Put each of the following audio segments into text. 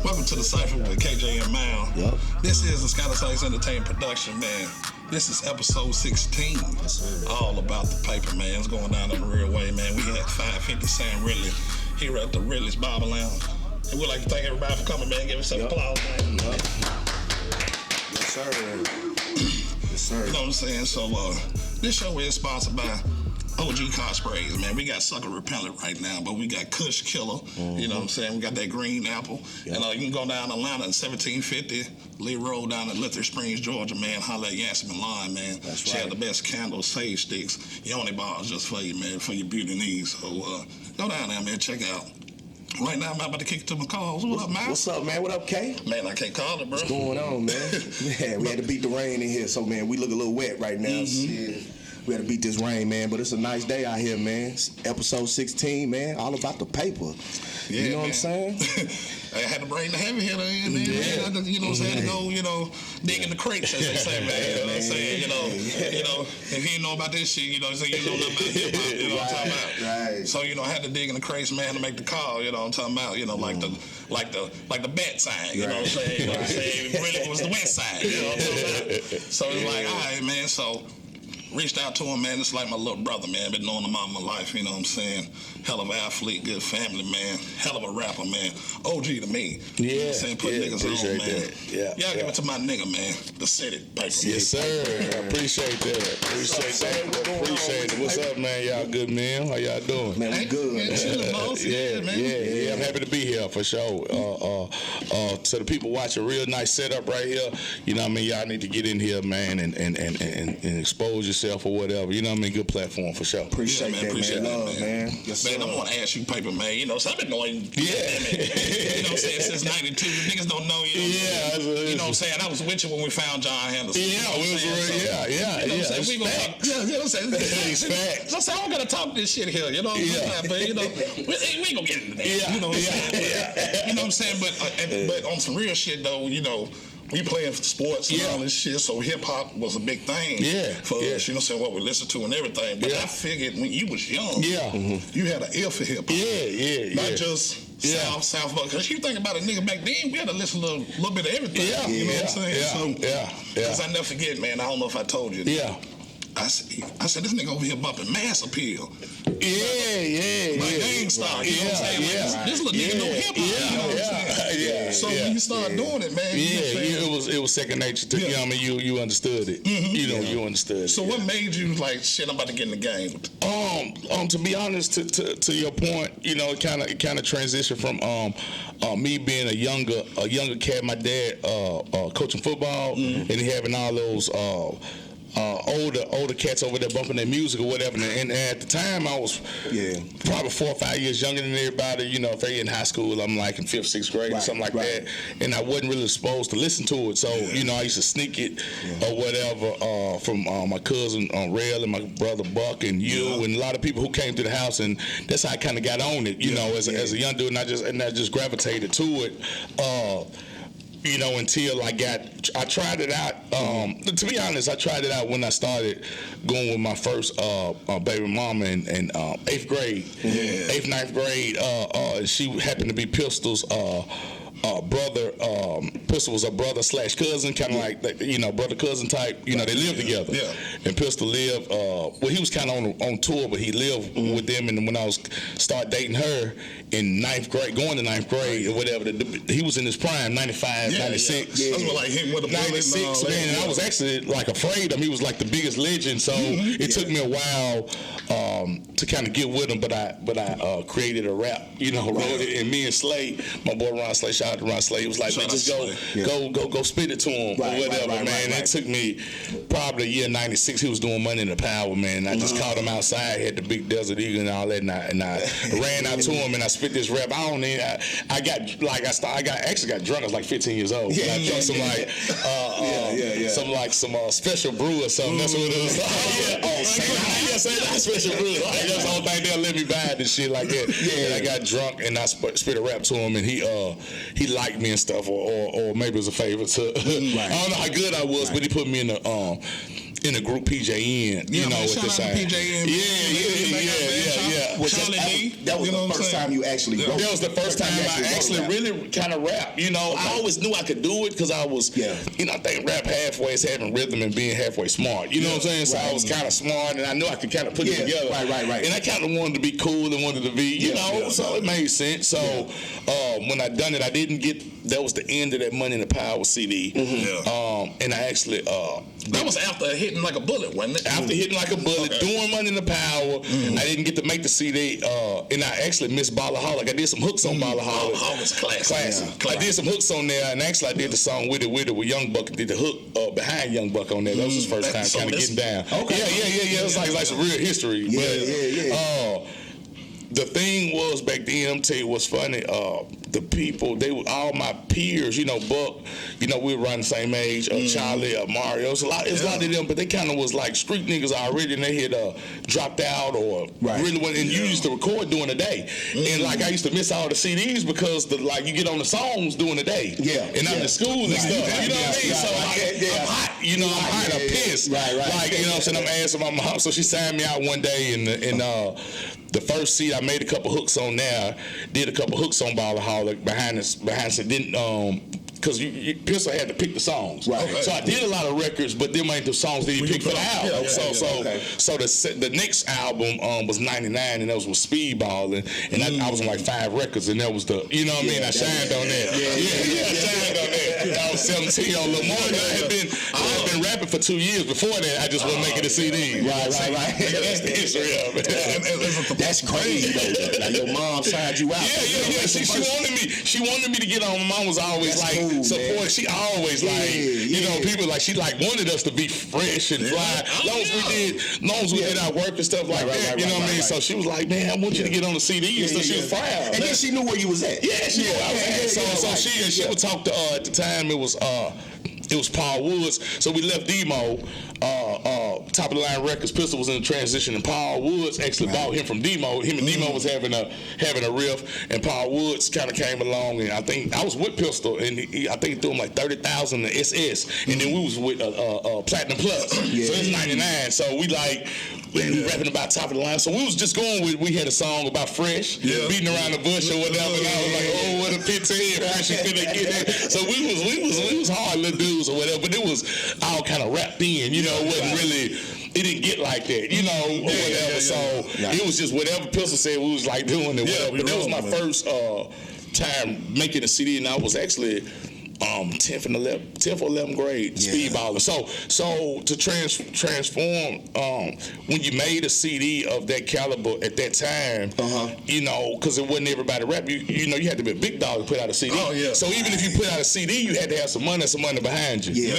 Welcome to the Cypher with KJ and Mal. Yep. This is the Scott Sites Entertainment production, man. This is episode 16. All about the paper, man. It's going down in the real way, man. We had 550 Sam Ridley here at the Ridley's Barber Lounge. And we'd like to thank everybody for coming, man. Give us some applause, man. Yep. Yes, sir. Yes, sir. You know what I'm saying? So, this show is sponsored by OG car sprays, man. We got sucker repellent right now, but we got Kush Killer. You know what I'm saying? We got that green apple. Yep. And you can go down to Atlanta in 1750 Lee Road down at Lithia Springs, Georgia, man. Holla at Yancy Milan, man. That's she right. had the best candles, sage sticks, yoni bars just for you, man, for your beauty needs. So go down there, man. Check out. Right now, I'm about to kick it to my calls. What up, man? What's up, man? What up, K? Man, I can't call it, bro. What's going on, man? Man, we had to beat the rain in here, so, man, we look a little wet right now. Shit. We had to beat this rain, man, but it's a nice day out here, man. It's episode 16, man, all about the paper. Yeah, you know man. what I'm saying? I had to bring the heavy hitter in, man. Yeah. Man. You know what I'm saying? To go, dig in the crates, as they say, man. You know what I'm saying? If you know about this shit, you know nothing about hip hop. You know what I'm talking about? Right. So, I had to dig in the crates, man, to make the call. You know what I'm talking about? Like the bet sign. You know what I'm saying? You know what I'm saying? It really was the west side. You know what I'm talking about? So it's like, all right, man. So reached out to him, man. It's like my little brother, man. Been knowing him all my life, you know what I'm saying? Hell of an athlete, good family, man. Hell of a rapper, man. OG to me. Yeah. You know what I'm saying? Put niggas on, man. That. Yeah. Y'all give it to my nigga, man. The city paper. Yes, sir. I appreciate that. Appreciate it. What's up, man? Y'all good, man? How y'all doing? Man, we good. Man, chillin', boss. Yeah, man. yeah. I'm happy to be here for sure. To the people watching, real nice setup right here. You know what I mean? Y'all need to get in here, man, and expose yourself or whatever. You know what I mean? Good platform for sure. Appreciate that, man. Love, man. Yes, man, I want to ask you, paper, man. So I've been knowing you. Yeah. You know what I'm saying? Since 92. Niggas don't know you. Yeah. You know what I'm saying? I was with you when we found John Henderson. Yeah, we was real. Yeah. You know what I'm saying? We gonna talk. Yeah, you know what I'm saying? It's facts. So I said, I don't gotta talk this shit here. You know what I'm saying? But we ain't gonna get into that. Yeah. You know what I'm saying? You know what I'm saying? But on some real shit though, we playing sports and all this shit, so hip hop was a big thing for us, you know what I'm saying, what we listen to and everything. But I figured when you was young, you had an ear for hip hop. Not just South, because you think about a nigga back then, we had to listen to a little bit of everything. You know what I'm saying? Because I never forget, man, I don't know if I told you. I said, this nigga over here bumping Mass Appeal. My gang star, you know what I'm saying? This little nigga know hip hop, you know what I'm saying? So when you start doing it, man, it was second nature to you. Know what I mean, you understood it. You understood it. So what made you like, shit, I'm about to get in the game? To be honest, to your point, it kind of transitioned from me being a younger cat. My dad coaching football, and he having all those older cats over there bumping their music or whatever, and at the time I was probably 4 or 5 years younger than everybody. If they in high school, I'm like in 5th, 6th grade or something like that, and I wasn't really supposed to listen to it. So I used to sneak it or whatever from my cousin Rail and my brother Buck and you and a lot of people who came to the house, and that's how I kind of got on it. As a young dude, and I just gravitated to it. Until I tried it out. To be honest, I tried it out when I started going with my first baby mama in 8th grade, 8th, 9th grade. She happened to be Pistol's brother. Pistol was a brother / cousin, kind of like brother cousin type. They lived together. And Pistol lived. He was kind of on tour, but he lived with them. And when I was start dating her in 9th grade, going to 9th grade or whatever, he was in his prime, 95, 96. That's what like him with the 96, man. And I was actually like afraid of him. He was like the biggest legend. So it took me a while to kind of get with him, but I created a rap, wrote it, and me and Slay, my boy Ron Slay, shout out to Ron Slay, he was like, man, just go spit it to him or whatever, man. It took me probably the year 96. He was doing Money in the Power, man. And I just caught him outside, had the big Desert Eagle and all that, and I ran out to him and I spit this rap. I actually got drunk. I was like 15 years old. I drank some special brew or something. That's what it was. Special brew. That's the only thing they'll let me buy and shit like that. And I got drunk and I spit a rap to him, and he liked me and stuff, or maybe it was a favor to. I don't know how good I was, but he put me in the group PJN, with this side. PJN. That was the first time you actually wrote. That was the first time I actually really kind of rap. You know, I always knew I could do it because I was, you know, I think rap halfway is having rhythm and being halfway smart. You know what I'm saying? So I was kind of smart and I knew I could kind of put it together. Right. And I kind of wanted to be cool and wanted to be, you know, so it made sense. So when I done it, I didn't get, that was the end of that Money in the Power CD. And I actually... that was after hitting like a bullet, wasn't it? After hitting like a bullet, doing Money in the Power, I didn't get to make the CD, and I actually missed Ballaholic. I did some hooks on Ballaholic. Ballaholic, classic. I did some hooks on there, and actually I did the song with Young Buck. Did the hook behind Young Buck on there. That was his first time kind of getting down. Okay. Yeah. It was like some real history. The thing was back then, I'm tell you what's funny, the people, they were all my peers, you know, Buck, you know, we were around the same age, Charlie, Mario, it's a lot of them, but they kind of was like street niggas already, and they had dropped out or really went, and you used to record during the day. And like I used to miss all the CDs because you get on the songs during the day. And I'm in school and stuff, you know what I mean? So I'm hot, you know, I'm hot, I'm pissed. Like, you know what I'm saying, I'm asking my mom, so she signed me out one day, and the first seat, I made a couple hooks on there, did a couple hooks on Ballaholic behind it, didn't, because Pistol had to pick the songs. So I did a lot of records, but them ain't the songs that he picked for the album. So the next album was 99, and that was with Speedball, and I was on like 5 records, and that was the, you know what I mean? I shined on that. I shined on that. I was 17 on Lil Martin. I had been rapping for 2 years. Before that, I just wasn't making a CD. Right. That's the history of it. That's crazy, though. Like your mom signed you out. Yeah. She wanted me to get on. My mom was always like support. She always you know, people like she like wanted us to be fresh and fly. Long as we did our work and stuff like that. You know what I mean? So she was like, man, I want you to get on the CD and stuff. She was proud. And then she knew where you was at. She would talk to at the time it was Paul Woods. So we left Demo, Top of the Line Records. Pistol was in the transition, and Paul Woods actually bought him from Demo. Him and Demo was having a riff, and Paul Woods kind of came along, and I think I was with Pistol, and I think he threw him like 30,000 to SS, and then we was with Platinum Plus. So it's 99. So we rapping about Top of the Line. So we was just going with, we had a song about Fresh, beating around the bush or whatever, and I was like, oh, what a pity, Fresh is gonna get it. So we was hard little dudes or whatever, but it was all kind of wrapped in, you know, it wasn't really, it didn't get like that, you know, or whatever. So it was just whatever Pistol said, we was like doing it, whatever. But that was my first time making a CD, and I was actually 10th or 11th grade speedballing. So to transform, when you made a CD of that caliber at that time, you know, because it wasn't everybody rap. You know, you had to be a big dog to put out a CD. So even if you put out a CD, you had to have some money behind you.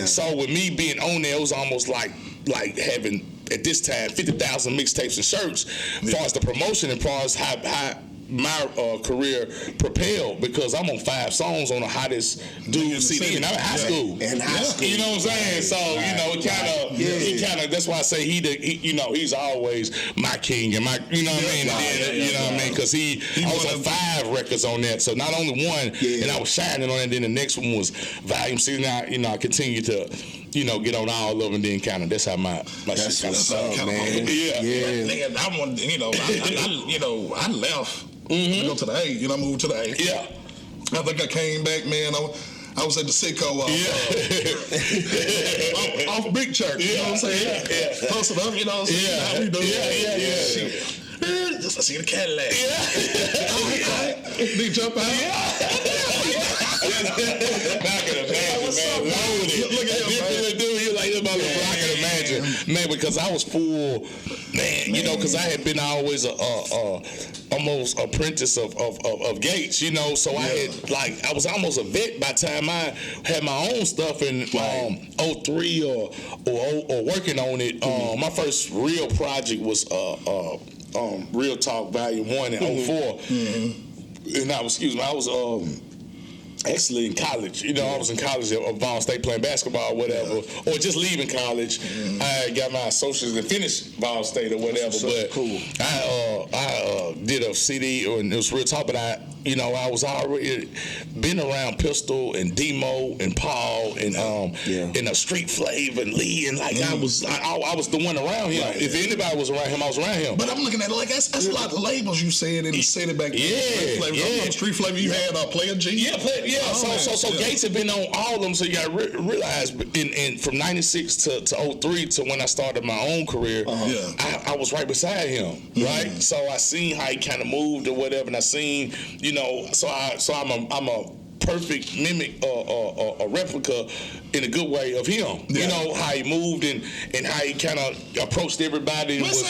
So with me being on there, it was almost like having at this time 50,000 mixtapes and shirts. As far as the promotion and as far as how my career propelled, because I'm on 5 songs on the hottest dude CD, and I'm in high school. You know what I'm saying? So you know, it kind of. That's why I say he you know, he's always my king and my, you know what I mean? You know what I mean? Because I was on 5 records on that, so not only one, and I was shining on it. Then the next one was Volume 6. Now, you know, I continued to, you know, get on all of them, and then kind of that's how my shit kind of started, man. Nigga, I want, you know, I left. To go to the A, you know, I moved to the A. I think I came back, man. I was at the Sicko off Big Church, you know what I'm saying? Hustled up, you know what I'm saying? How we doing? I see the Cadillac. Did you jump out? I can imagine, man. Loaded. Look at him, dude. You're like, I can imagine, man, because I was full, man. You know, because I had been always almost apprentice of Gates, you know. So I had I was almost a vet by the time I had my own stuff in 03 or working on it. My first real project was Real Talk Volume 1 in 04. And I was actually in college. You know, I was in college at Ball State playing basketball or whatever, or just leaving college. I got my associates and finished Ball State or whatever. But I did a CD, and it was Real Talk, but you know, I was already been around Pistol and Demo and Paul and Street Flavor and Lee, and like I was the one around him. Right, if anybody was around him, I was around him. But I'm looking at it like that's a lot of labels you said in the city back then. Street Flavor, you had Player G. So Gates had been on all of them. So you got to realize, in from '96 to '03 to when I started my own career, I was right beside him, right? So I seen how he kind of moved or whatever, and I seen, you know, so I'm a perfect mimic or a replica in a good way of him. You know how he moved and how he kind of approached everybody. And he was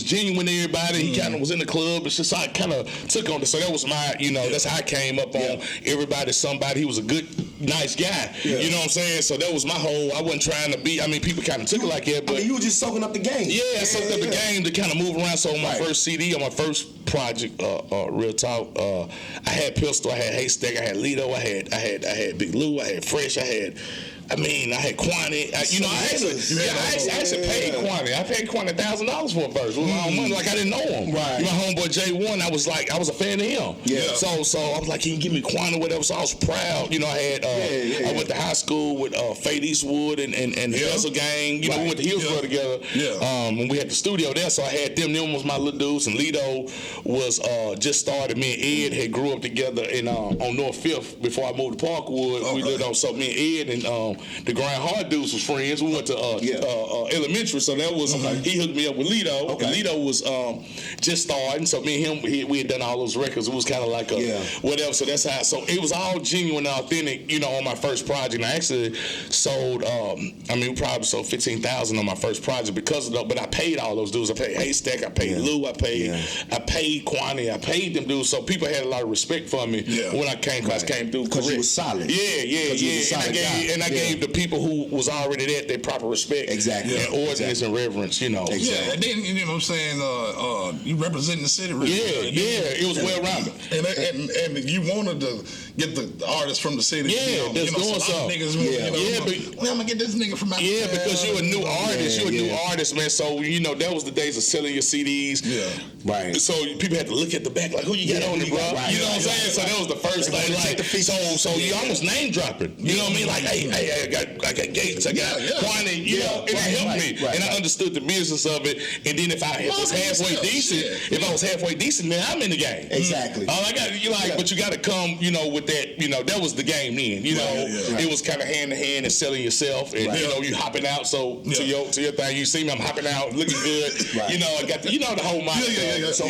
genuine to everybody. He kind of was in the club. It's just I kind of took on it. So that was my, you know, that's how I came up on everybody. Somebody. He was a good, nice guy. You know what I'm saying? So that was my whole. I wasn't trying to be. I mean, people kind of took it like that, but you were just soaking up the game. I soaked up the game to kind of move around. So on my first CD, on my first project, Real Talk, I had Pistol, I had Haystack, I had Lido, I had Big Lou, I had Fresh, I had Quantity. I actually paid Quantity. I paid Quantity $1,000 for a verse. It was my own money, like I didn't know him. Right. My homeboy J1, I was a fan of him. Yeah. So I was like, can you give me Quantity, whatever? So I was proud. You know, I went to high school with Fade Eastwood and the Hustle Gang. You know, we went to Hillsborough together. And we had the studio there, so I had them. Them was my little dudes, and Lido was just started. Me and Ed had grew up together on North Fifth before I moved to Parkwood. We lived on, so me and Ed and the Grand Hard dudes was friends. We went to elementary, so that was he hooked me up with Lido. And Lido was just starting, so me and him we had done all those records. It was kind of like whatever. So that's how. So it was all genuine and authentic, you know, on my first project. And I actually sold. We probably sold 15,000 on my first project because of that. But I paid all those dudes. I paid Haystack. I paid Lou. I paid Quantity. I paid them dudes. So people had a lot of respect for me when I came. Cause I came through because you was solid. And I gave the people who was already there their proper respect, and ordinance and reverence, you know. Yeah, and then you know what I'm saying. You representing the city. Really it was well rounded, and you wanted to get the artists from the city. That's doing something. I'm gonna get this nigga from out. Because you're a new artist. You're a new artist, man. So you know that was the days of selling your CDs. Right. So people had to look at the back like, who you got on it, bro? You know what I'm saying? So that was the first thing. Like, so you almost name dropping. You know what I mean? Like, hey, I got Gates, I got Quantity, you know, and it helped me. And I understood the business of it. And then if I was halfway decent, then I'm in the game. Exactly. All I got, but you got to come, you know, with that. You know, that was the game then. You know, it was kind of hand to hand and selling yourself, and you know, you hopping out. So to your thing, you see me, I'm hopping out, looking good. You know, I got the, you know, the whole mindset. So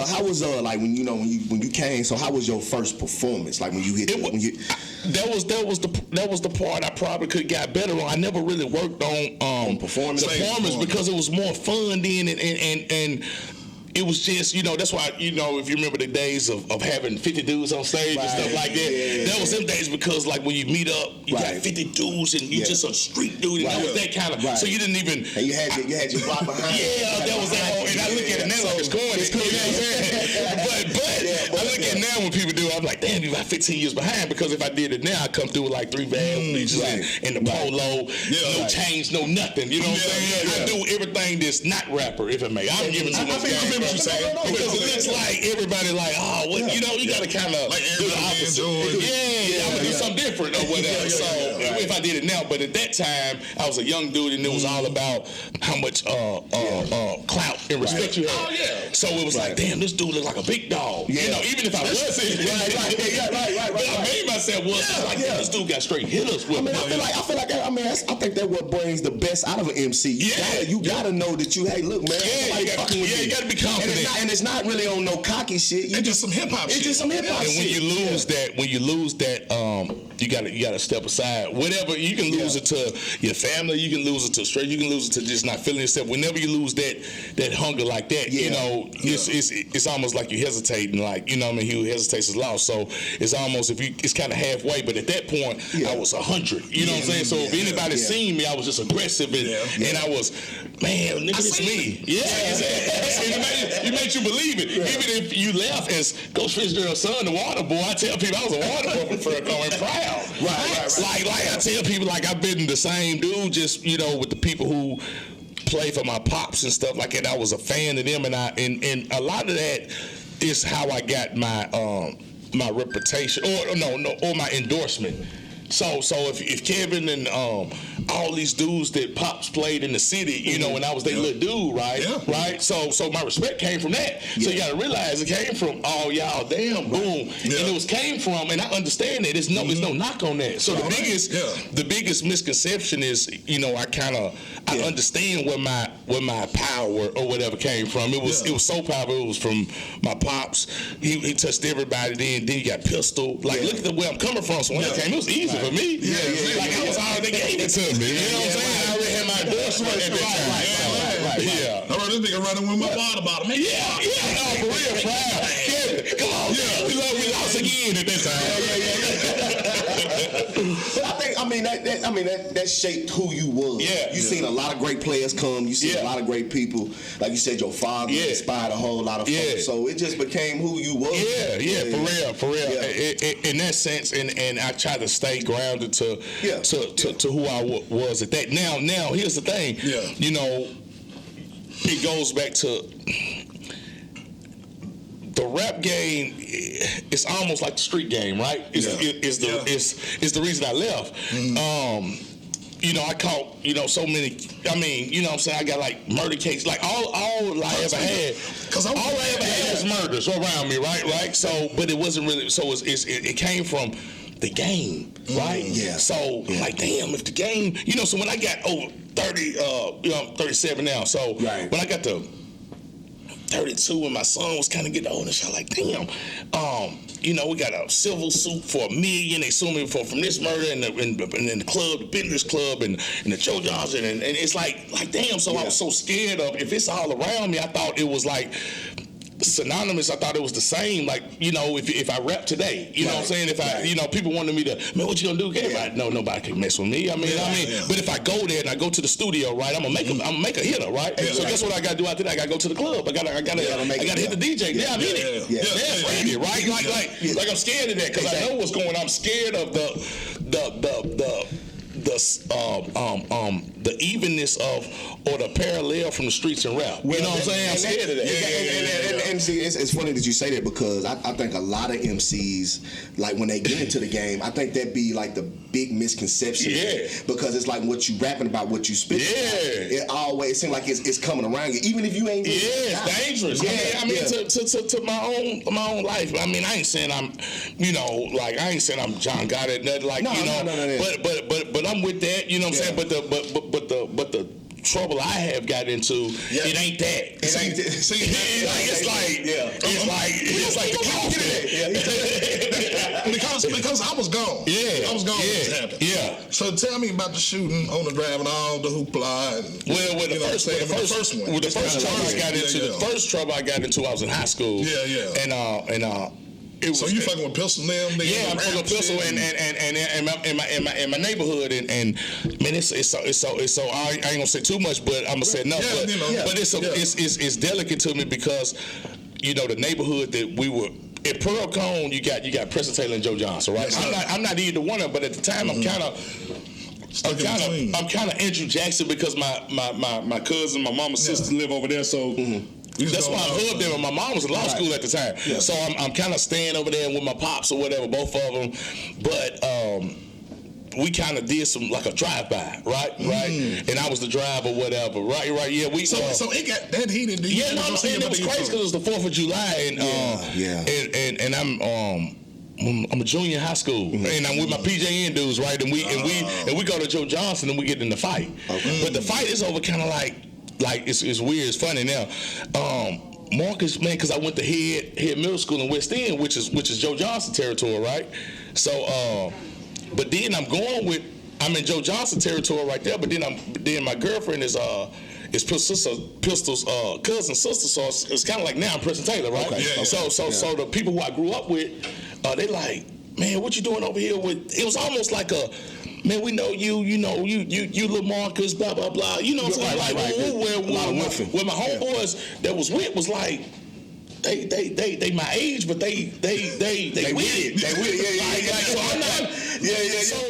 how was like when you came? So how was your first performance? Like when you hit that was the part I probably could have got better on. I never really worked on performance because it was more fun then, and it was just, you know, that's why, you know, if you remember the days of having 50 dudes on stage and stuff like that, that was them days because, like, when you meet up, you got 50 dudes and you just a street dude, and that was that kind of, so you didn't even. And you had your block behind. That was that whole, and I look at it now like it's corny. You know what I'm saying? But I look at it now when people do it, I'm like, damn, you about 15 years behind, because if I did it now, I'd come through with like 3 bad bleachers and the polo, no chains, no nothing. You know what I'm saying? I do everything that's not rapper, if it may. I'm giving too much game. What you saying? Because it looks like everybody like, you know, you gotta kind of do the opposite. I'm gonna do something different or whatever. So if I did it now, but at that time I was a young dude, and it was all about how much clout and respect you had. So it was like, damn, this dude look like a big dog. You know, even if I wasn't. But I made myself like, this dude got straight hitters with me. I think that's what brings the best out of an MC. You gotta know that you, hey, look, man. You gotta be confident. And it's not really on no cocky shit. It's just some hip hop shit. It's just some hip hop shit. And when you lose that, you gotta step aside. Whatever, you can lose it to your family, you can lose it to straight, you can lose it to just not feeling yourself. Whenever you lose that hunger like that, you know, it's almost like you hesitating, like, you know what I mean, he who hesitates is lost. So it's almost, it's kind of halfway, but at that point I was 100. You know what I'm saying? So if anybody seen me, I was just aggressive and I was, man, nigga, it's me. It made you believe it. Even if you left as Ghost Fitzgerald's son, the water boy, I tell people I was a water boy for going proud. Right. Like I tell people, like, I've been the same dude, just, you know, with the people who play for my pops and stuff like that. I was a fan of them, and a lot of that is how I got my my reputation, or my endorsement. So if Kevin and all these dudes that Pops played in the city, you know, when I was their little dude, right? Yeah. Right? So my respect came from that. Yeah. So you gotta realize it came from all y'all, damn, boom. Yeah. And it came from, and I understand that. There's no knock on that. So the biggest misconception is, you know, I understand where my power or whatever came from. It was so powerful. It was from my Pops. He touched everybody. Then you got Pistol. Like, look at where I'm coming from. So when it came, it was easy for me. Like I was already, they gave it to me. You know what I'm saying? I already had my endorsement at that time. Right. Yeah. I heard this nigga running with my water bottle. Man. Yeah. No, for real, proud. Kevin, come on. Yeah. We lost again at that time. But that shaped who you was. Yeah. You seen a lot of great players come. You seen a lot of great people. Like you said, your father inspired a whole lot of folks. So it just became who you was. Yeah, for real. Yeah. In that sense, and I try to stay grounded to who I was at that. Now, here's the thing. Yeah. You know, it goes back to the rap game. It's almost like the street game, right? It's the reason I left. Mm-hmm. You know, I caught, you know, so many. I mean, you know what I'm saying? I got like murder cases, like all I ever had. Because all I ever had was murders around me, right? So, but it wasn't really. So it came from the game, right? Yeah. So like, damn, if the game, you know. So when I got over 30, you know, I'm 37 now. So when I got to 32 and my son was kind of getting old and shit, like, damn, you know, we got a civil suit for $1 million. They sued me from this murder and the club, the business club, and the Joe Johnson, and it's like damn. So I was so scared of, if it's all around me, I thought it was like synonymous. I thought it was the same. Like, you know, if I rap today, you know what I'm saying? If I, you know, people wanted me to, man, what you gonna do? No, nobody can mess with me. I mean, but if I go there and I go to the studio, right, I'm gonna make a hitter, right? So guess what I gotta do after that? I gotta go to the club. I gotta hit the DJ. Yeah, I'm in it. That's ready, right? Like I'm scared of that because I know what's going on. I'm scared of the evenness of, or the parallel from the streets and rap. You know what I'm saying? I'm scared of that. And see, it's funny that you say that because I think a lot of MCs, like when they get into the game, I think that be like the big misconception. Yeah. Because it's like what you rapping about, what you spitting about. It always seems like it's coming around you, even if you ain't. It's dangerous. To my own life. I mean, I ain't saying I'm, you know, like I ain't saying I'm John Goddard, nothing like, you know. But I'm with that. You know what I'm saying? But the trouble I have got into, it ain't that. It's like the coffee. Because I was gone. I was gone when this happened. So tell me about the shooting on the drive and all the hoopla. The first trouble I got into, I was in high school. So you fucking with Pistol now? I'm fucking with Pistol in my neighborhood, and man, it's so I ain't gonna say too much, but I'm gonna say enough. But it's delicate to me because, you know, the neighborhood that we were. At Pearl Cone, you got Preston Taylor and Joe Johnson, right? I'm not either one of them, but at the time I'm kind of Andrew Jackson because my cousin, my mama's sister live over there, so. That's why I lived there. My mom was in law school at the time, so I'm kind of staying over there with my pops or whatever, both of them. But we kind of did some like a drive-by, right? And I was the driver, whatever, right? Yeah, we. So it got that heated. And it was crazy because it was the 4th of July, and I'm a junior in high school, and I'm with my PJN dudes, right? And we go to Joe Johnson and we get in the fight, but the fight is over kind of like it's weird. It's funny now. Marcus, man, because I went to Head Middle School in West End, which is Joe Johnson territory, right? So, but then I'm in Joe Johnson territory right there. But then my girlfriend is Pistol's cousin sister, so it's kind of like now I'm Preston Taylor, right? Okay. So the people who I grew up with, they like, man, what you doing over here with? It was almost like a. Man, we know you know, you little Marcus, blah, blah, blah. You know what I'm saying? Where my homeboys that was with was like, they my age, but they with it. They with it. So I'm not. So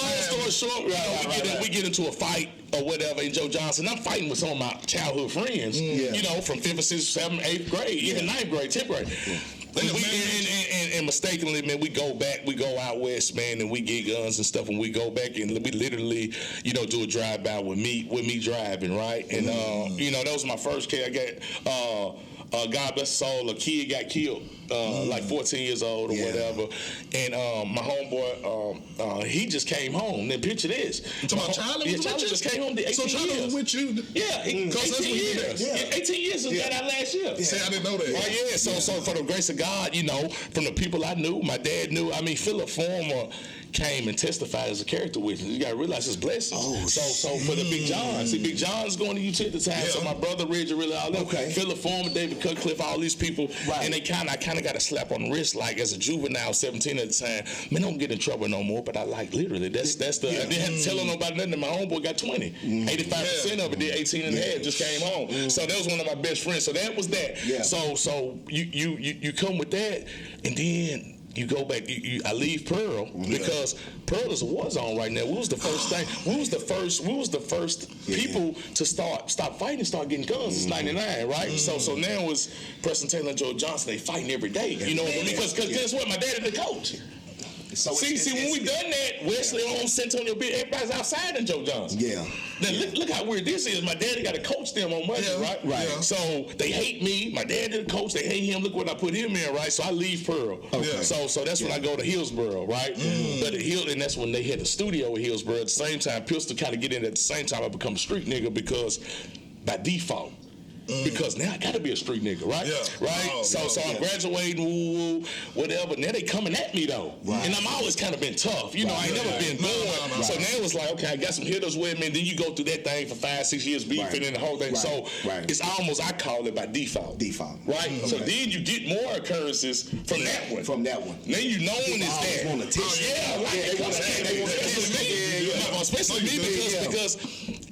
long story story short, we get into a fight or whatever, and Joe Johnson, I'm fighting with some of my childhood friends, you know, from 5th, 6th, 7th, 8th grade, even 9th grade, 10th grade. And mistakenly, man, we go out west, man, and we get guns and stuff, and we go back and we literally, you know, do a drive-by with me driving, right? And you know, that was my first kid. I got God bless his soul, a kid got killed, like 14 years old or whatever. And my homeboy, he just came home. Then picture this. So my child just came home. 18 so Charlie years. was with you? Yeah, 18 years. 18 years since got out last year. See, I didn't know that. Oh yeah. So for the grace of God, you know, from the people I knew, my dad knew. I mean, Philip Former came and testified as a character witness. You gotta realize his blessings. So for the Big John, see, Big John's going to UT at the time. So my brother Reggie, really all them. Philip Former, David Cutcliffe, all these people, and they I kind of got a slap on the wrist, like as a juvenile, 17 at the time. Man, don't get in trouble no more. But I like literally that's the. I didn't have to tell nobody nothing. And my homeboy got 20, 85% of it did 18 and a half. Just came home. So that was one of my best friends. So that was that. So you come with that, and then you go back. I leave Pearl because Pearl is a war zone right now. We was the first thing. We was the first people to stop fighting, start getting guns. It's 99, right? So now it's Preston Taylor and Joe Johnson. They fighting every day. You know, because guess what? My dad is the coach. So see, when we done that, Wesley on Santonio Beach, everybody's outside in Joe Johnson. Now look how weird this is. My daddy got to coach them on Monday, right? So they hate me. My dad did coach. They hate him. Look what I put him in, right? So I leave Pearl. So that's when I go to Hillsboro, right? But and that's when they had the studio at Hillsboro. At the same time, Pistol kind of get in at the same time. I become a street nigga because by default. Because now I gotta be a street nigga, right? Right. So I'm graduating, whatever. Now they coming at me though, and I'm always kind of been tough. You know, I ain't never been born. So now it's like, okay, I got some hitters with me, and then you go through that thing for 5-6 years beefing and the whole thing. So it's almost, I call it by default. Right. So then you get more occurrences from that one. Now you know when it's that. Especially me because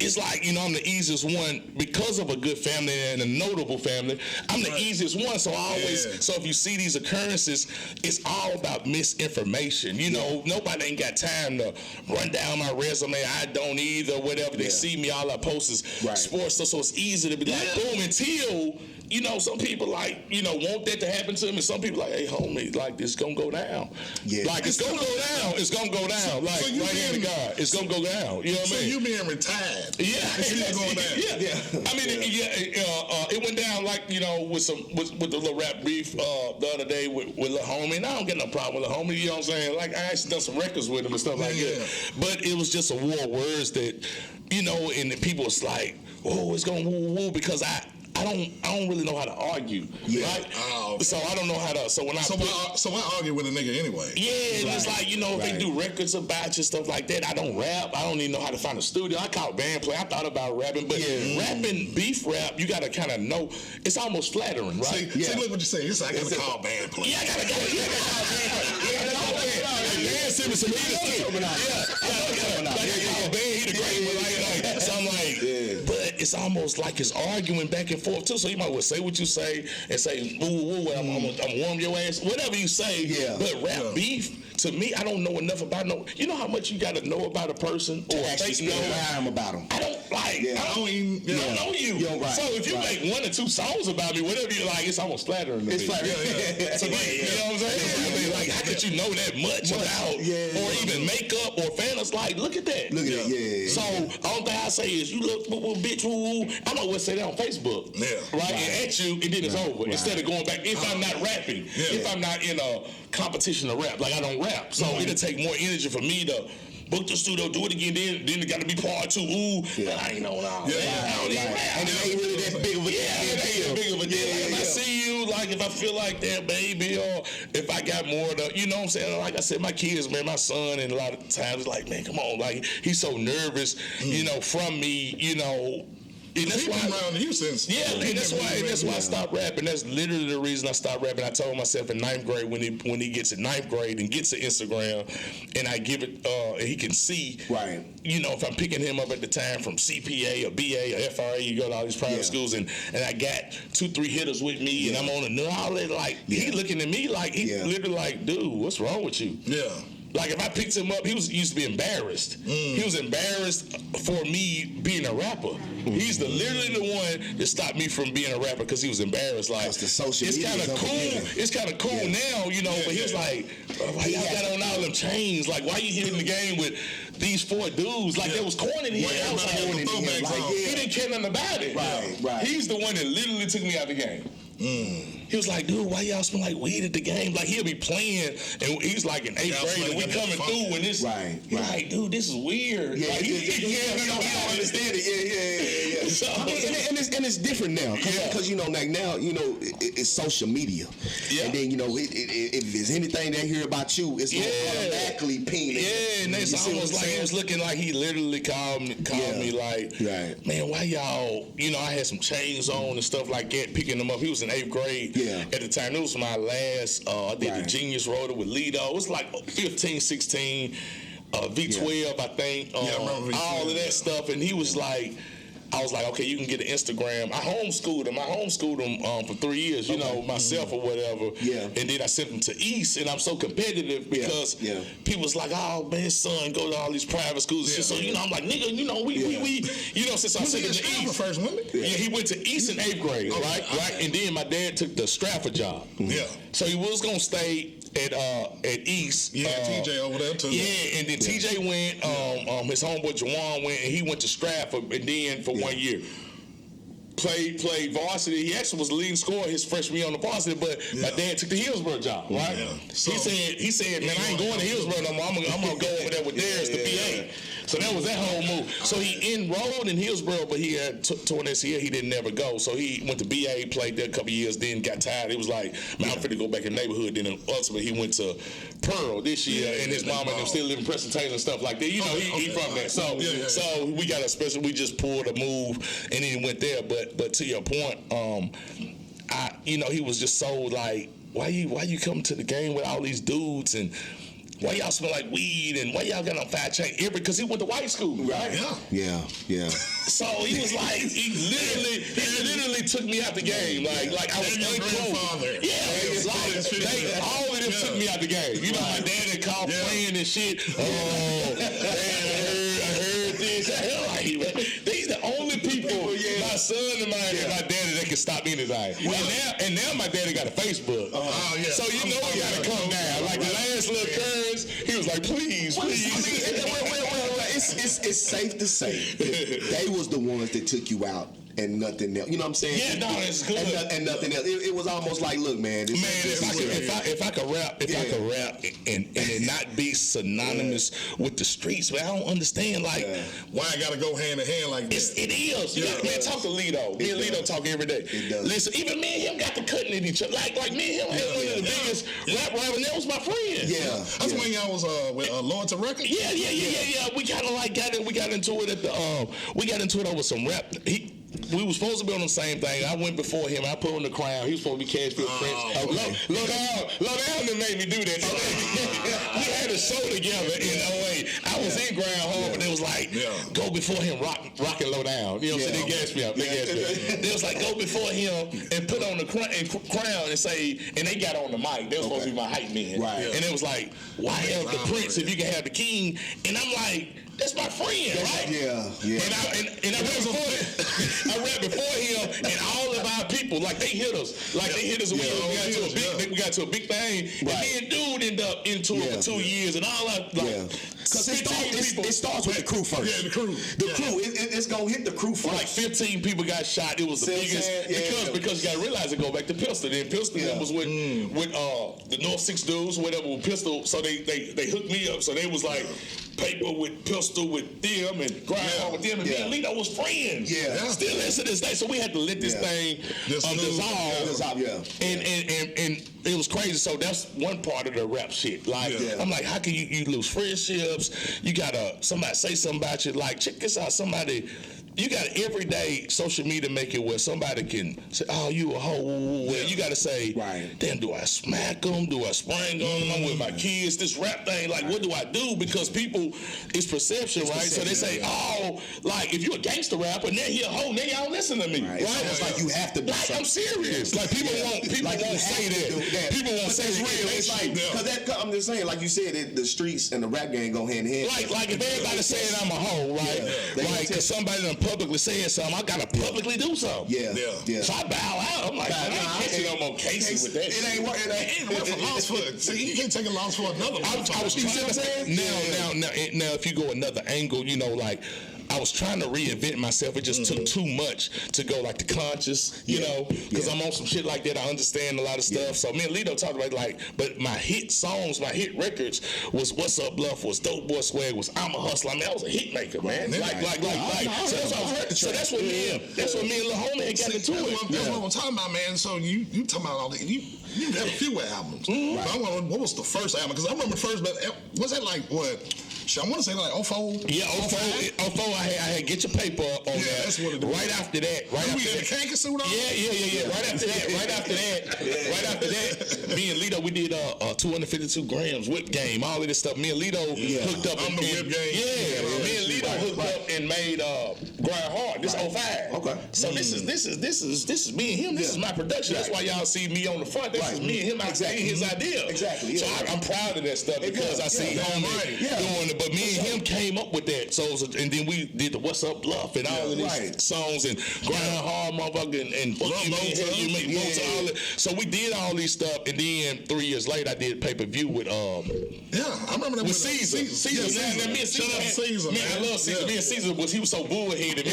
it's like, you know, I'm the easiest one because of a good family and a notable family. I'm the easiest one, so I always. So if you see these occurrences, it's all about misinformation. You know, nobody ain't got time to run down my resume. I don't either. Whatever they see me, all I post is sports stuff. So it's easy to be like, boom, until. You know, some people like, you know, want that to happen to them, and some people like, hey, homie, like this gonna go down. Like it's gonna go down. It's gonna go down. Like so right hand to God, it's gonna go down. You know what I mean? So you being retired? It's going down. I mean, it went down like, you know, with the little rap beef the other day with Lil Homie, and I don't get no problem with Lil Homie. You know what I'm saying? Like I actually done some records with him and stuff like that. But it was just a war of words that, you know, and the people was like, oh, it's gonna woo because I don't really know how to argue, right? So I don't know how to. So when I argue with a nigga anyway. Yeah, it's like, you know, if they do records about you, stuff like that. I don't rap. I don't even know how to find a studio. I call band play. I thought about rapping, but rapping, beef rap, you got to kind of know. It's almost flattering, right? See, look what you say. I got to call band play. Yeah, I got to call band play. Man, send me some heaters too. So I'm like, but it's almost like it's arguing back and forth too. So you might well say what you say and say, woo, I'm warm your ass, whatever you say. But rap beef, to me, I don't know enough about you know how much you got to know about a person or actually spend about them. I don't don't know you. So if you make 1 or 2 songs about me, whatever you like, it's almost flattering. It's flattering. So you know what I'm saying? I mean, like, how could you know that much about or even makeup or fans? Like, look at that. So all thing I say is, you look, bitch, woo. I'm gonna say that on Facebook, right? And at you, and then it's over. Instead of going back, if I'm not rapping, if I'm not in a competition to rap, like I don't rap, so it'll take more energy for me to book the studio, do it again, then it got to be part 2. I ain't know now. I don't even rap. And it ain't really that big of a deal. If I see you, like if I feel like that, baby, or if I got more to, you know what I'm saying? Like I said, my kids, man, my son, and a lot of times like, man, come on, like he's so nervous, you know, from me, you know. And that's why around you since and that's why I stopped rapping. That's literally the reason I stopped rapping. I told myself in 9th grade when he gets in 9th grade and gets to Instagram, and I give it, he can see, you know, if I'm picking him up at the time from CPA or BA or FRA, you go to all these private schools, and I got 2-3 hitters with me, and I'm on a all that, like he looking at me like he literally like, dude, what's wrong with you? Like if I picked him up, he used to be embarrassed. He was embarrassed for me being a rapper. He's literally the one that stopped me from being a rapper because he was embarrassed. Like the social it's kind of cool. It's kind of cool now, you know. But he was like, why y'all got on all them chains? Like why you hitting the game with these 4 dudes? Like they was corny to him. I was like, he didn't care nothing about it. Right. He's the one that literally took me out the game. He was like, dude, why y'all smell like weed at the game? Like he'll be playing, and he's like in 8th grade, and we coming through, and this, like, dude, this is weird. Yeah, like, he don't understand it. Yeah. So, I mean, and it's different now, because you know, like now, you know, it's social media, and then you know, if there's anything they hear about you, it's automatically ping. Yeah, and it's almost like it was looking like he literally called me like, man, why y'all? You know, I had some chains on and stuff like that, picking them up. He was in 8th grade. At the time, it was my last. I did the Genius Rotor with Lido. It was like 15, 16, V12, I think. All of that stuff, and he was like. I was like, okay, you can get an Instagram. I homeschooled him for 3 years, you know, myself or whatever. Yeah. And then I sent him to East, and I'm so competitive because people was like, oh, man, son, go to all these private schools and shit. So, you know, I'm like, nigga, you know, we you know, since I sent him to East. First, he went to East in 8th grade, right? And then my dad took the Stratford job. Yeah. So he was going to stay at East. Yeah, TJ over there too. Yeah, and then TJ went, his homeboy Jawan went, and he went to Stratford, and then for 1 year. Played varsity. He actually was the leading scorer his freshman year on the varsity, but my dad took the Hillsborough job, right? Yeah. So, he said, man, I ain't going to Hillsborough no more. I'm gonna go over there with Darius, the PA. So that was that whole move. So he enrolled in Hillsborough, but he had toward this year he didn't never go. So he went to BA, played there a couple years, then got tired. It was like, man, I'm finna go back in the neighborhood. Then ultimately he went to Pearl this year, and his mom and them still live in Preston Taylor and stuff like that. You know, he from there. So we got a special. We just pulled a move, and then he went there. But to your point, he was just so like, why you come to the game with all these dudes and why y'all smell like weed and why y'all got on 5 chain? Because he went to white school, right? Yeah. So he was like, he literally took me out the game. Like I was uncool. Yeah, it was like all of them took me out the game. You know, my dad had called playing and shit. Oh, man, I heard this. These the only people, my son and my daddy, that can stop anything. And now my daddy got a Facebook. So you know he gotta come down. Like the last little curves, he was like, please. It's safe to say they was the ones that took you out and nothing else. You know what I'm saying? Yeah, no, it's good. And nothing else. It was almost like, look, man. If I could rap, and it not be synonymous with the streets, man, I don't understand why I gotta go hand in hand like that. It is. Man, talk to Lido. Me and Lido talk every day. It does. Listen, even me and him got to cutting at each other. Like me and him had one of the biggest rap rivals. That was my friend. Yeah. That's when y'all was with Lowe Records. Yeah. We kind of like got into it at the we got into it over some rap. We were supposed to be on the same thing. I went before him. I put on the crown. He was supposed to be Cashville Prince. Lowe Down made me do that. We had a show together in 08. I was in Groundhog, but it was like, go before him, rocking Lowe Down. You know what I'm saying? They gassed me up. They was like, go before him and put on the crown and say, and they got on the mic. They were supposed to be my hype man. Right. And it was like, why else the Prince if you can have the king? And I'm like, that's my friend, right? Yeah. And I rapped before him, and all of our people, like they hit us, and we got to a big thing. Right. And then dude ended up into it for 2 years, and all that. Because it starts with the crew first. Yeah, the crew. It's gonna hit the crew first. Like 15 people got shot. It was the biggest because you gotta realize it go back to Pistol. Then Pistol was with the North 6 dudes, whatever, with Pistol. So they hooked me up. So they was like paper with Pistol with them and Groundhog with them, and me and Lito was friends. Still is to this day. So we had to let this thing dissolve. And it was crazy. So that's one part of the rap shit. Like I'm like, how can you lose friendships? You gotta somebody say something about you. Like check this out, somebody you got everyday social media make it where somebody can say, "Oh, you a hoe." Well, you got to say, "Then do I smack them? Do I spring them? I'm with my kids." This rap thing, like, what do I do? Because people, it's perception, right? So they say, "Oh, like if you a gangster rapper, now he a hoe, now y'all don't listen to me." Right? It's like you have to do something. I'm serious. Like people won't say that. People won't say it's real. It's like because I'm just saying, like you said, the streets and the rap game go hand in hand. Like if everybody saying I'm a hoe, right? Like because somebody done publicly saying something, I gotta publicly do something. Yeah. So I bow out. I'm like, I ain't catching no more cases with that. It ain't worth a loss for it. See, you can't take a loss for another. I was trying to say now if you go another angle, you know, like I was trying to reinvent myself. It just took too much to go like the conscious, you know, because I'm on some shit like that. I understand a lot of stuff. So me and Lito talked about like, but my hit songs, my hit records was "What's Up Bluff," was "Dope Boy Swag," was "I'm a Hustler." I mean, I was a hit maker, man. So that's what me and Lil Homie had got into it. That's what I'm talking about, man. So you talking about all that? You had a few albums. But I wonder what was the first album? Because I remember the first, but was that like what? I want to say like 04. Yeah, 04. I had Get Your Paper on that. That's what it was. Right after that. We had the khaki suit on. Yeah. Right after that. Me and Lito, we did 252 grams whip game, all of this stuff. Me and Lito hooked up. On the whip game. Yeah. Me and Lito hooked up and made Grind Hard. This 05. Okay. So this is me and him. This is my production. That's why y'all see me on the front. This is me and him. I exactly his idea. Exactly. So I'm proud of that stuff because I see homie doing it. But me and him came up with that. So and then we did the "What's Up Bluff" and all of these songs and Grind Hard, motherfucker, and fuck you make votes, all that. So we did all these stuff, and then 3 years later, I did pay-per-view with I remember that with Caesar. Caesar. Me and Caesar. Man, I love Caesar. Me and Caesar he was so bullheaded. Me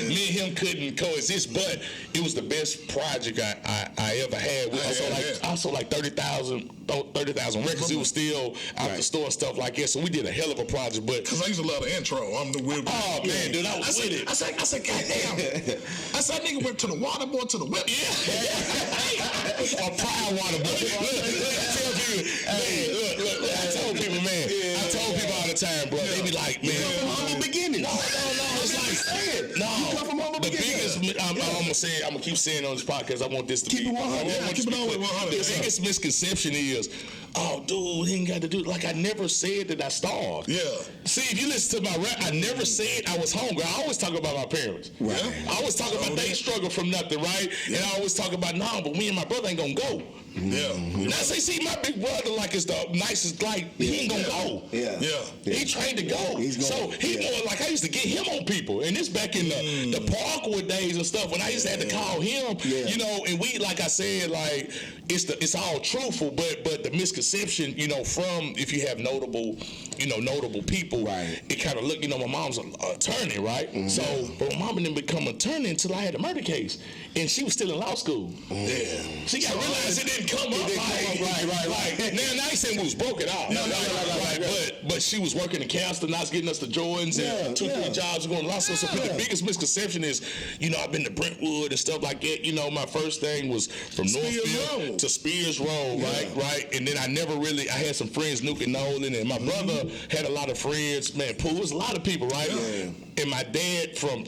and him couldn't coexist, but it was the best project I ever had. Also like 30,000 records. It was still out the store and stuff like that. So we did a hell of a project, but because I used to love the intro. I'm the weird. Oh man, dude, I was with it. I said, goddamn. I said, nigga went to the water boy to the whip. A prior water boy. I told people, man. I told people all the time, bro. They be like, man, from humble beginnings. No. It's like, no. You come from humble beginnings. I'm gonna keep saying on this podcast. I want this to keep be. It 100. Keep it on with 100. The biggest misconception is, oh, dude, he ain't got to do it. Like, I never said that I starved. Yeah. See, if you listen to my rap, I never said I was hungry. I always talk about my parents. Right. I always talk about they struggle from nothing, right? Yeah. And I always talk about, but me and my brother ain't gonna go. Yeah. Now, see, my big brother, like, is the nicest, like, he ain't gonna go. Yeah. He trained to go. So he more like, I used to get him on people. And this back in the Parkwood days and stuff, when I used to have to call him, you know, and we, like I said, like, it's all truthful, but the misconception, you know, from if you have notable people, it kind of look, you know, my mom's an attorney, right? So, but my mom didn't become an attorney until I had a murder case, and she was still in law school. She got realized it didn't come up. Right. Now I ain't saying we was broken out. But she was working in Castle, not getting us the Jordans and 2-3 jobs going to law school. So the biggest misconception is, you know, I've been to Brentwood and stuff like that. You know, my first thing was from Northfield to Spears Road, right? And then I had some friends, Nuke and Nolan, and my brother had a lot of friends. Man, Pooh, was a lot of people, right? And my dad from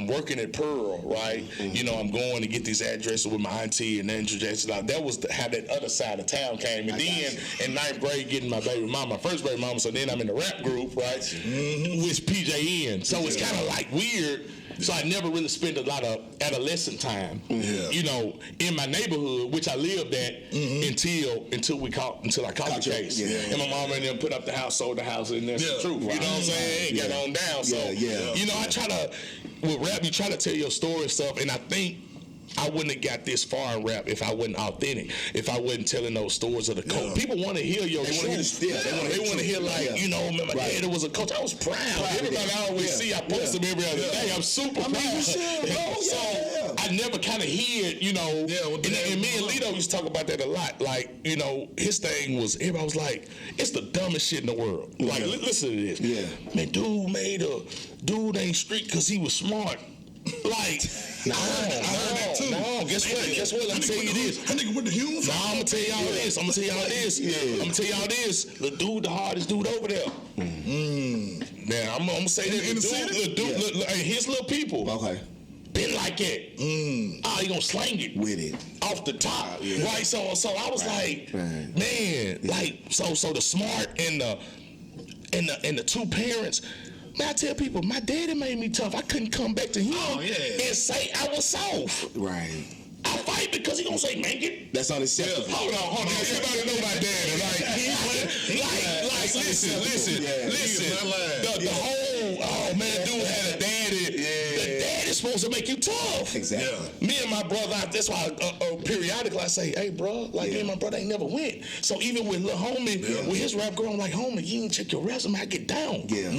working at Pearl, right? You know, I'm going to get these addresses with my auntie and then introduction. That was how that other side of town came. And then in 9th grade, getting my baby mama, my first baby mama. So then I'm in the rap group, right? With PJN. So it's kind of like weird. So I never really spent a lot of adolescent time, you know, in my neighborhood, which I lived at until I caught the case. And my mom and them put up the house, sold the house, and that's the truth. You know what I'm saying? Got on down. So, you know, I try to, with rap, you try to tell your story and stuff, and I think I wouldn't have got this far in rap if I wasn't authentic, if I wasn't telling those stories of the coach. People want to hear your truth. They want to hear, like, you know, my dad was a coach. I was proud. Everybody I always see, I post them every other day. I'm super proud. So I never kind of hear, you know, and me and Lito used to talk about that a lot. Like, you know, his thing was, everybody was like, it's the dumbest shit in the world. Like, listen to this. Man, dude ain't street because he was smart. Like, I heard that too. No, guess what? Let me tell you this. That nigga with the Hume. No, I'm gonna tell y'all this. I'm gonna tell y'all this. The hardest dude over there. Now I'm gonna say that in the city, his little people. Okay. Been like it. Oh, he gonna slang it With it off the top, right? So I was like, man, like so the smart and the two parents. Man, I tell people, my daddy made me tough. I couldn't come back to him and say I was soft. Right. I fight because he gonna say make it. That's unacceptable. Hold on. Everybody know my daddy. Like, listen. The whole, dude had a daddy. The daddy's supposed to make you tough. Exactly. Me and my brother, that's why periodically I say, hey, bro, like me and my brother ain't never went. So even with little homie, with his rap girl, I'm like, homie, you ain't check your resume, I get down. Yeah.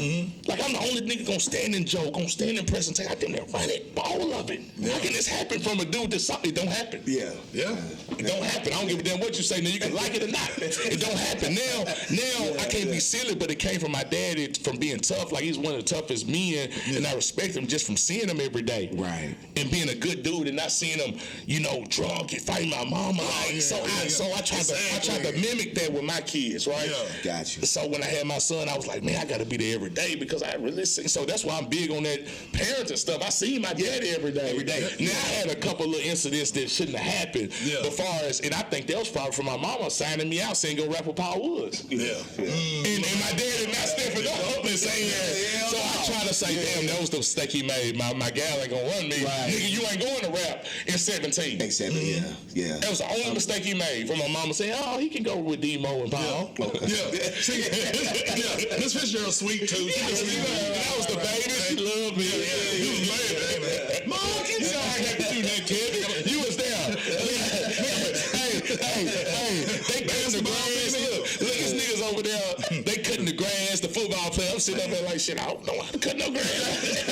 Like, I'm the only nigga gonna stand and joke, gonna stand and press and say, I didn't run it, all of it. How can this happen from a dude that's something? It don't happen. Yeah. It don't happen. I don't give a damn what you say. Now you can like it or not. It don't happen. Now I can't be silly, but it came from my daddy from being tough. Like he's one of the toughest men, and I respect him just from seeing him every day. Right. And being a good dude and not seeing him, drunk and fighting my mama. So I tried to mimic that with my kids, right? Yeah. Gotcha. So when I had my son, I was like, man, I gotta be there every day because I really see. So that's why I'm big on that parenting stuff. I see my daddy every day. Now I had a couple of incidents that shouldn't have happened. As far as, and I think that was probably from my mama signing me out saying go rap with Paul Woods. And my daddy not stepping up and saying that. So I try to say, damn, that was the mistake he made. My gal ain't gonna run me. Right. Nigga, you ain't going to rap in 17. Exactly. Yeah. That was the only mistake he made from my mama saying, oh, he can go with Demo and Paul. See, Miss Fitzgerald's sweet too. That was the baby. She loved me. He was mad. Mom, you know I got to do that, kid. You was there. Hey, they cutting the grass. Look, these niggas over there, they cutting the grass, the football player. I'm sitting up there like, shit, I don't know how to cut no grass.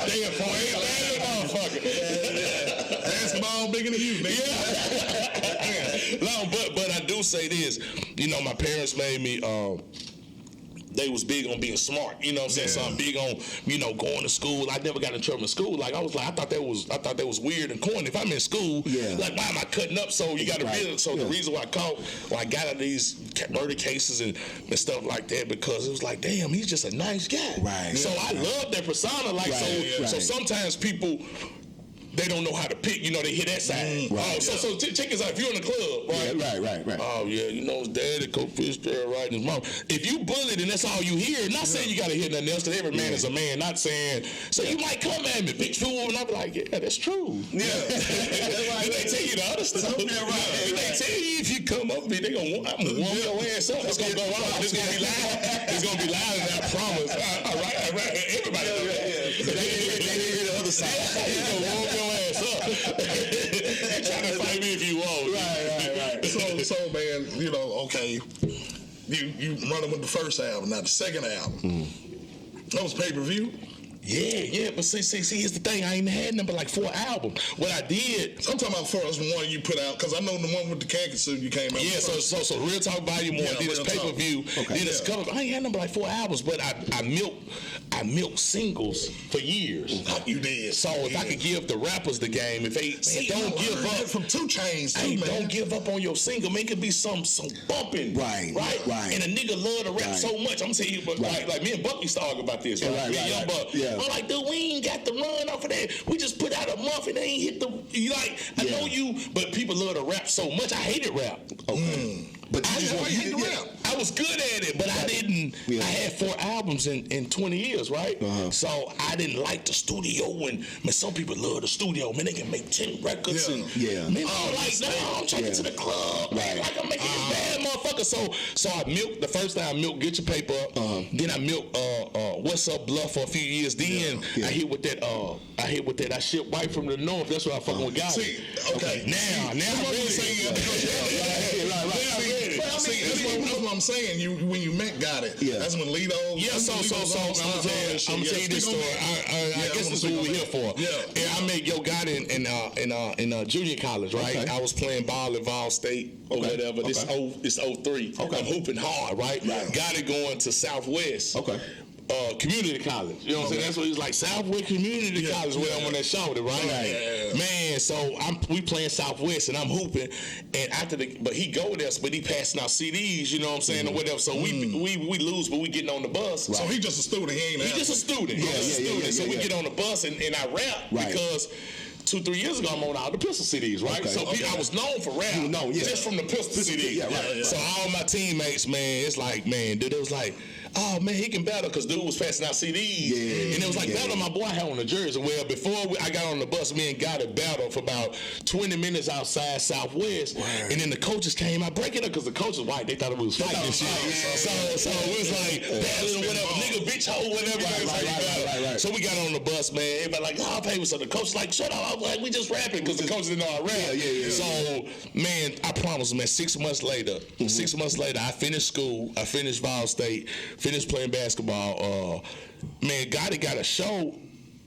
They a point, motherfucker. Basketball bigger than you, nigga. No, but I do say this. My parents made me. They was big on being smart, you know what I'm saying? So I'm big on, going to school. I never got in trouble in school. Like I thought that was weird and corny. If I'm in school, like why am I cutting up? So you got to realize. So the reason why I got out of these murder cases and stuff like that because it was like, damn, he's just a nice guy. Right. So I love that persona. Like so sometimes people. They don't know how to pick, they hit that side. So check this out. If you're in the club, right? Right. Oh yeah, his daddy, Coach Fitzgerald, right, and his mom. If you bullied and that's all you hear, not saying you gotta hear nothing else, because every man is a man, not saying, so you might come at me, big fool, and I'll be like, yeah, that's true. Yeah. They tell you the other stuff. They tell you if you come up with me, I'm gonna warm your ass up. It's gonna go on. It's gonna be loud. It's gonna be loud, and I promise. All right. Everybody knows that. They hear the other side. You're gonna warm your ass up. You're trying to fight me if you want. Right. So man, okay, you running with the first album, not the second album. That was pay-per-view. Yeah, but see, here's the thing. I ain't had number like 4 albums. What I did, I'm talking about first one you put out, because I know the one with the khaki suit you came out. Yeah, so Real Talk Volume 1, then it's pay-per-view, then it's cover. I ain't had number like 4 albums, but I milked singles for years. You did. So if I could give the rappers the game, if they don't give up from 2 Chainz, hey, don't give up on your single. Man, it could be some bumping. Right. And a nigga love to rap so much. I'm telling you, but like me and Buck used to argue about this. Right. Young Buck. Yeah. I'm like, dude, we ain't got the run off of that. We just put out a month and they ain't hit the. I know you, but people love to rap so much. I hated rap. Okay. But I hate rap. I was good at it, but I didn't. I had 4 albums in 20 years, right? So I didn't like the studio. And some people love the studio. Man, they can make 10 records. Man, I'm taking to the club. Man, like I'm making this bad motherfucker. So I milked the first time. I milked Get Your Paper Up. Then I milked What's Up Bluff for a few years. Then I hit with that. I ship white from the north. That's what I fucking with God. Okay. Now I'm ready. That's what I'm saying. When you met Got It, that's when Lido. Yeah, so I'm gonna tell you this story. I guess this is what we're here for. Yeah, I met Yo Got It in junior college, right? Okay. I was playing ball at Vol State or whatever. This 03. Okay. I'm hooping hard, right? Got It going to Southwest. Okay. community college. You know what I'm saying? That's what he was like, Southwest Community College, where I'm on that shoulder, right? Man, so we playing Southwest and I'm hooping, and but he go there, but he passing out CDs, you know what I'm saying, or whatever. So we lose, but we getting on the bus. Right. So he just a student. He just a student. So we get on the bus and I rap because 2-3 years ago, I'm on all the Pistol CDs, right? I was known for rap, just from the Pistol CDs. So all my teammates, man, it's like, man, dude, it was like, oh man, he can battle, because dude was passing out CDs, and it was like battle my boy had on the jersey. Well, before I got on the bus, me and got a battle for about 20 minutes outside Southwest, and then the coaches came out breaking up because the coaches white, they thought it was fighting and shit. So it was like battling or whatever, nigga, bitch, hoe, whatever. Right. So we got on the bus, man. Everybody like, oh, pay with something. The coach like, shut up. I was like, we just rapping, because the coaches didn't know I rap. So man, I promise, man, 6 months later, I finished school, I finished Vol State. Finished playing basketball. Man, Gotti got a show.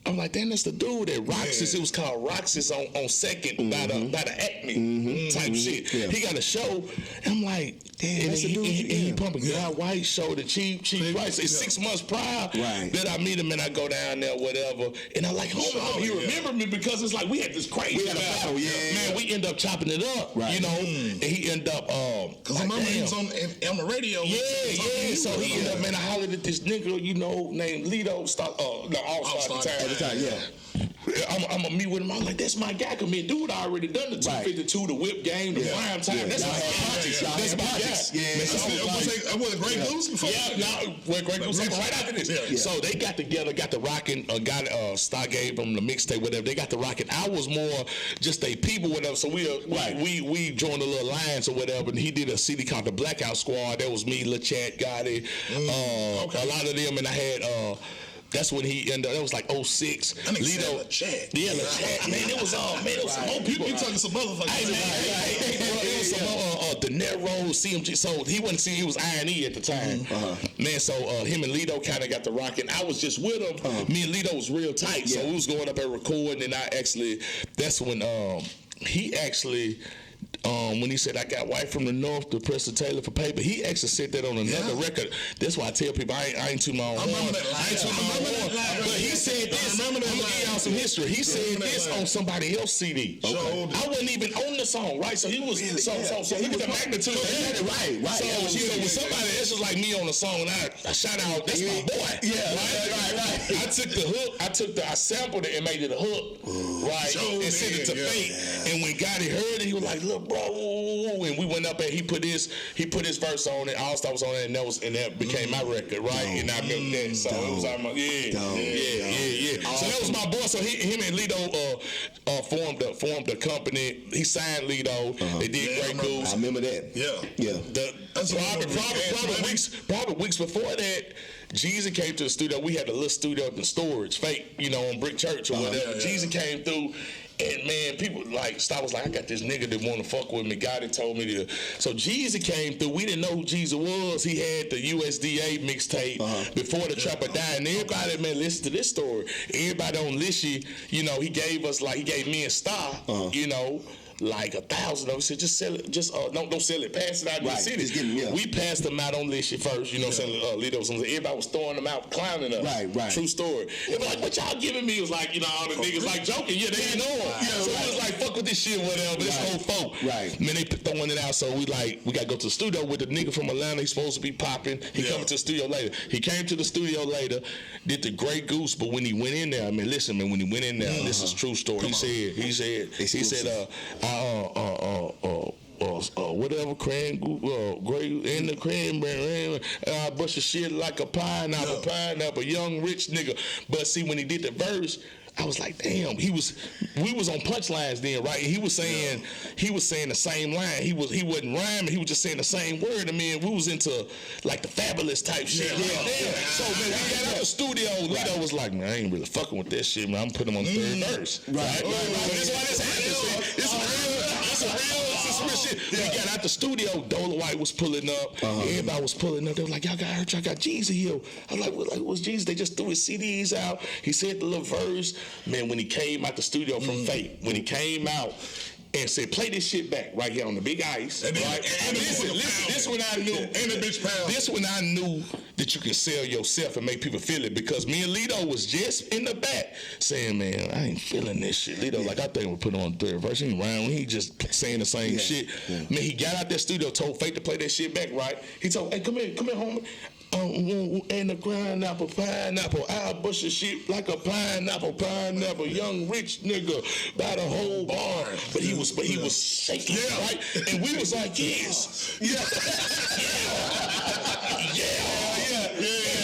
I'm like, damn, that's the dude at Roxas. It was called Roxas on Second by the Acme type shit. He got a show. I'm like, damn, that's the dude. And he pumping God White show, the cheap price. It's 6 months prior that I meet him and I go down there, whatever. And I like, he remembered me because it's like we had this crazy battle. Man, we end up chopping it up, you know. And he end up because I remember he was on the radio. So he ended up, man, I hollered at this nigga, you know, named Lido, All-Star at the time. I'm gonna meet with him. I'm like, that's my guy. Come here, dude. I already done the 252, the whip game, the prime time. That's my guy. That's my guy. I was Great Goose before. Great Goose right after this. So they got together, got the rockin'. Star gave them the mixtape, whatever. They got the rockin'. I was more just a people, whatever. So we joined a little alliance or whatever. And he did a CD called the Blackout Squad. That was me, Lil Chat, Gotti, a lot of them, and I had. That's when he ended up. That was like 06. Lido. Chat. Yeah, the Chat. Man, it was some more people. You talking some motherfuckers. It was some De Niro, CMG. So he was Iron E at the time. Man, so him and Lido kind of got the rockin'. I was just with him. Me and Lido was real tight. So we was going up and recording, and that's when he actually. When he said I got white from the north to Preston Taylor for paper, he actually said that on another record. That's why I tell people I ain't too my own horn. But he said this. I'm gonna give y'all some history. He said this on somebody else's CD. I wasn't even on the song, right? So he was so look at the magnitude. Right. So when somebody else was like me on the song, and I shout out, that's my boy. Right. I took the hook, I sampled it and made it a hook, right? And sent it to Fate. And when Gotti heard it, he was like, look, bro, and we went up and he put his verse on it. All Star was on it, and that became my record, right? And I built that, so it was like So that was my boy. So him and Lido formed a company. He signed Lido. They did Great Goose. I remember that. Probably weeks before that, Jeezy came to the studio. We had a little studio up in storage, fake, on Brick Church or whatever. Jeezy came through. And man, people Star was like, I got this nigga that want to fuck with me. God had told me to. So Jeezy came through. We didn't know who Jeezy was. He had the USDA mixtape before the Trapper died. And everybody, man, listen to this story. Everybody on Lishy, he gave us he gave me and Star, like 1,000 of us. Said just sell it. Just don't sell it. Pass it out in the city. We passed them out on Lishy first. Saying Lido. Everybody was throwing them out, clowning us. Right. True story. It was like, what y'all giving me? It was like, all the niggas like joking. Yeah, they didn't know him. So it was like, fuck with this shit, whatever. This whole folk. Right. Man, they throwing it out. So we gotta go to the studio with the nigga from Atlanta. He's supposed to be popping. He coming to the studio later. He came to the studio later. Did the Great Goose, but when he went in there, when he went in there, this is true story. He said, whatever great in the cranberry, I bust your shit like a pineapple, young rich nigga. But see, when he did the verse, I was like, damn, we was on punchlines then, right? And he was saying the same line. He wasn't rhyming, he was just saying the same word. I mean, we was into like the fabulous type shit. So man, we got out the studio, Lido was like, man, I ain't really fucking with that shit, man. I'm putting him on the third verse. Right. So that's why this happens. It's real shit. We got out the studio, Dola White was pulling up, everybody was pulling up. They were like, y'all got Jeezy here. I was like, what's Jeezy? They just threw his CDs out. He said the little verse. Man, when he came out the studio from Fate, when he came out, and said, play this shit back right here on the big ice. And right? And listen, this when I knew. And the bitch pound. This when I knew that you can sell yourself and make people feel it, because me and Lito was just in the back saying, man, I ain't feeling this shit. Lito, like, I think we put on the third verse. He ain't around. He just saying the same shit. Yeah. Man, he got out that studio, told Fake to play that shit back, right? He told, hey, come here, homie. And the pineapple, I'll bust your shit like a pineapple, young rich nigga by the whole bar. But he was shaking, right? And we was like, yes. He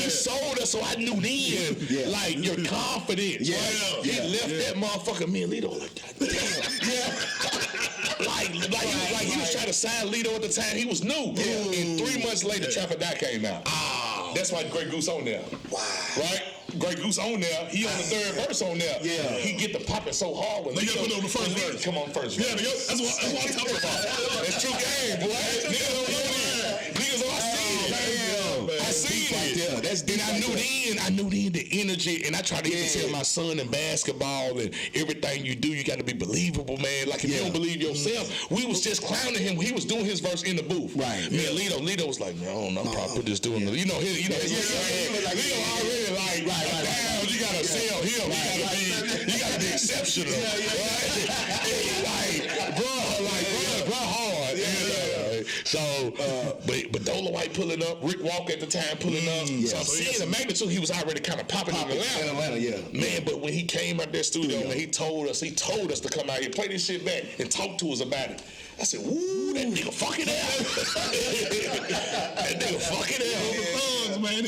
sold us, so I knew then, like, your confidence. Right? He left that motherfucker, me and Lito, like, God damn. Like he was trying to sign Lito at the time. He was new. And 3 months later, Trapper Die came out. That's why Grey Goose on there. Wow. Right? Grey Goose on there. He on the third verse on there. Yeah. He get the popping so hard when they got put on the first verse. Come on, first verse. Yeah, that's what I'm talking about. That's true game, boy. Niggas don't know that. Niggas don't see it. I see it. That's deep. And I knew then the energy, and I try to tell my son in basketball and everything you do, you got to be believable, man. Like, if you don't believe yourself, we was just clowning him. He was doing his verse in the booth. Right. Me and Lito was like, man, I don't know, I'm probably put this dude in the, Lito already like, down, you got to sell him. You got to be exceptional. Right? Bro, hard. So, but Dola White pulling up, Rick Walker at the time pulling up. So I'm seeing the magnitude. He was already kind of popping in Atlanta. Man, but when he came out that studio, man, he told us to come out here, play this shit back, and talk to us about it. I said, woo, that nigga fucking out. That nigga fucking out. Man, and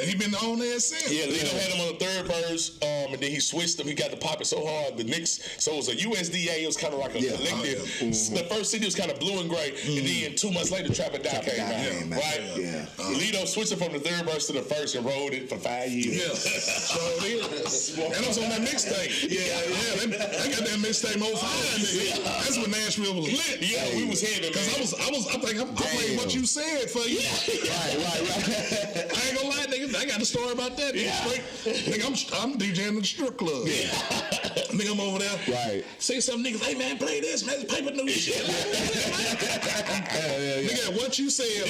he been on there since. Yeah, Lito had him on the third verse, and then he switched him. He got to pop it so hard. The Knicks, so it was a USDA. It was kind of like a collective. The first CD was kind of blue and gray, and then 2 months later, Trapper Die came out. Right? Yeah. Lito switched it from the third verse to the first and rode it for 5 years. Yeah. So and I was on that mixtape. I got that mixtape most time. That's when Nashville was lit. Yeah, we was heading. Because I played what you said for you. Right. I ain't gonna lie, nigga. I got a story about that. Nigga, I'm DJing in the strip club. Nigga, I'm over there. Right. Say some niggas, hey man, play this, man. It's paper new shit. Nigga, what you said.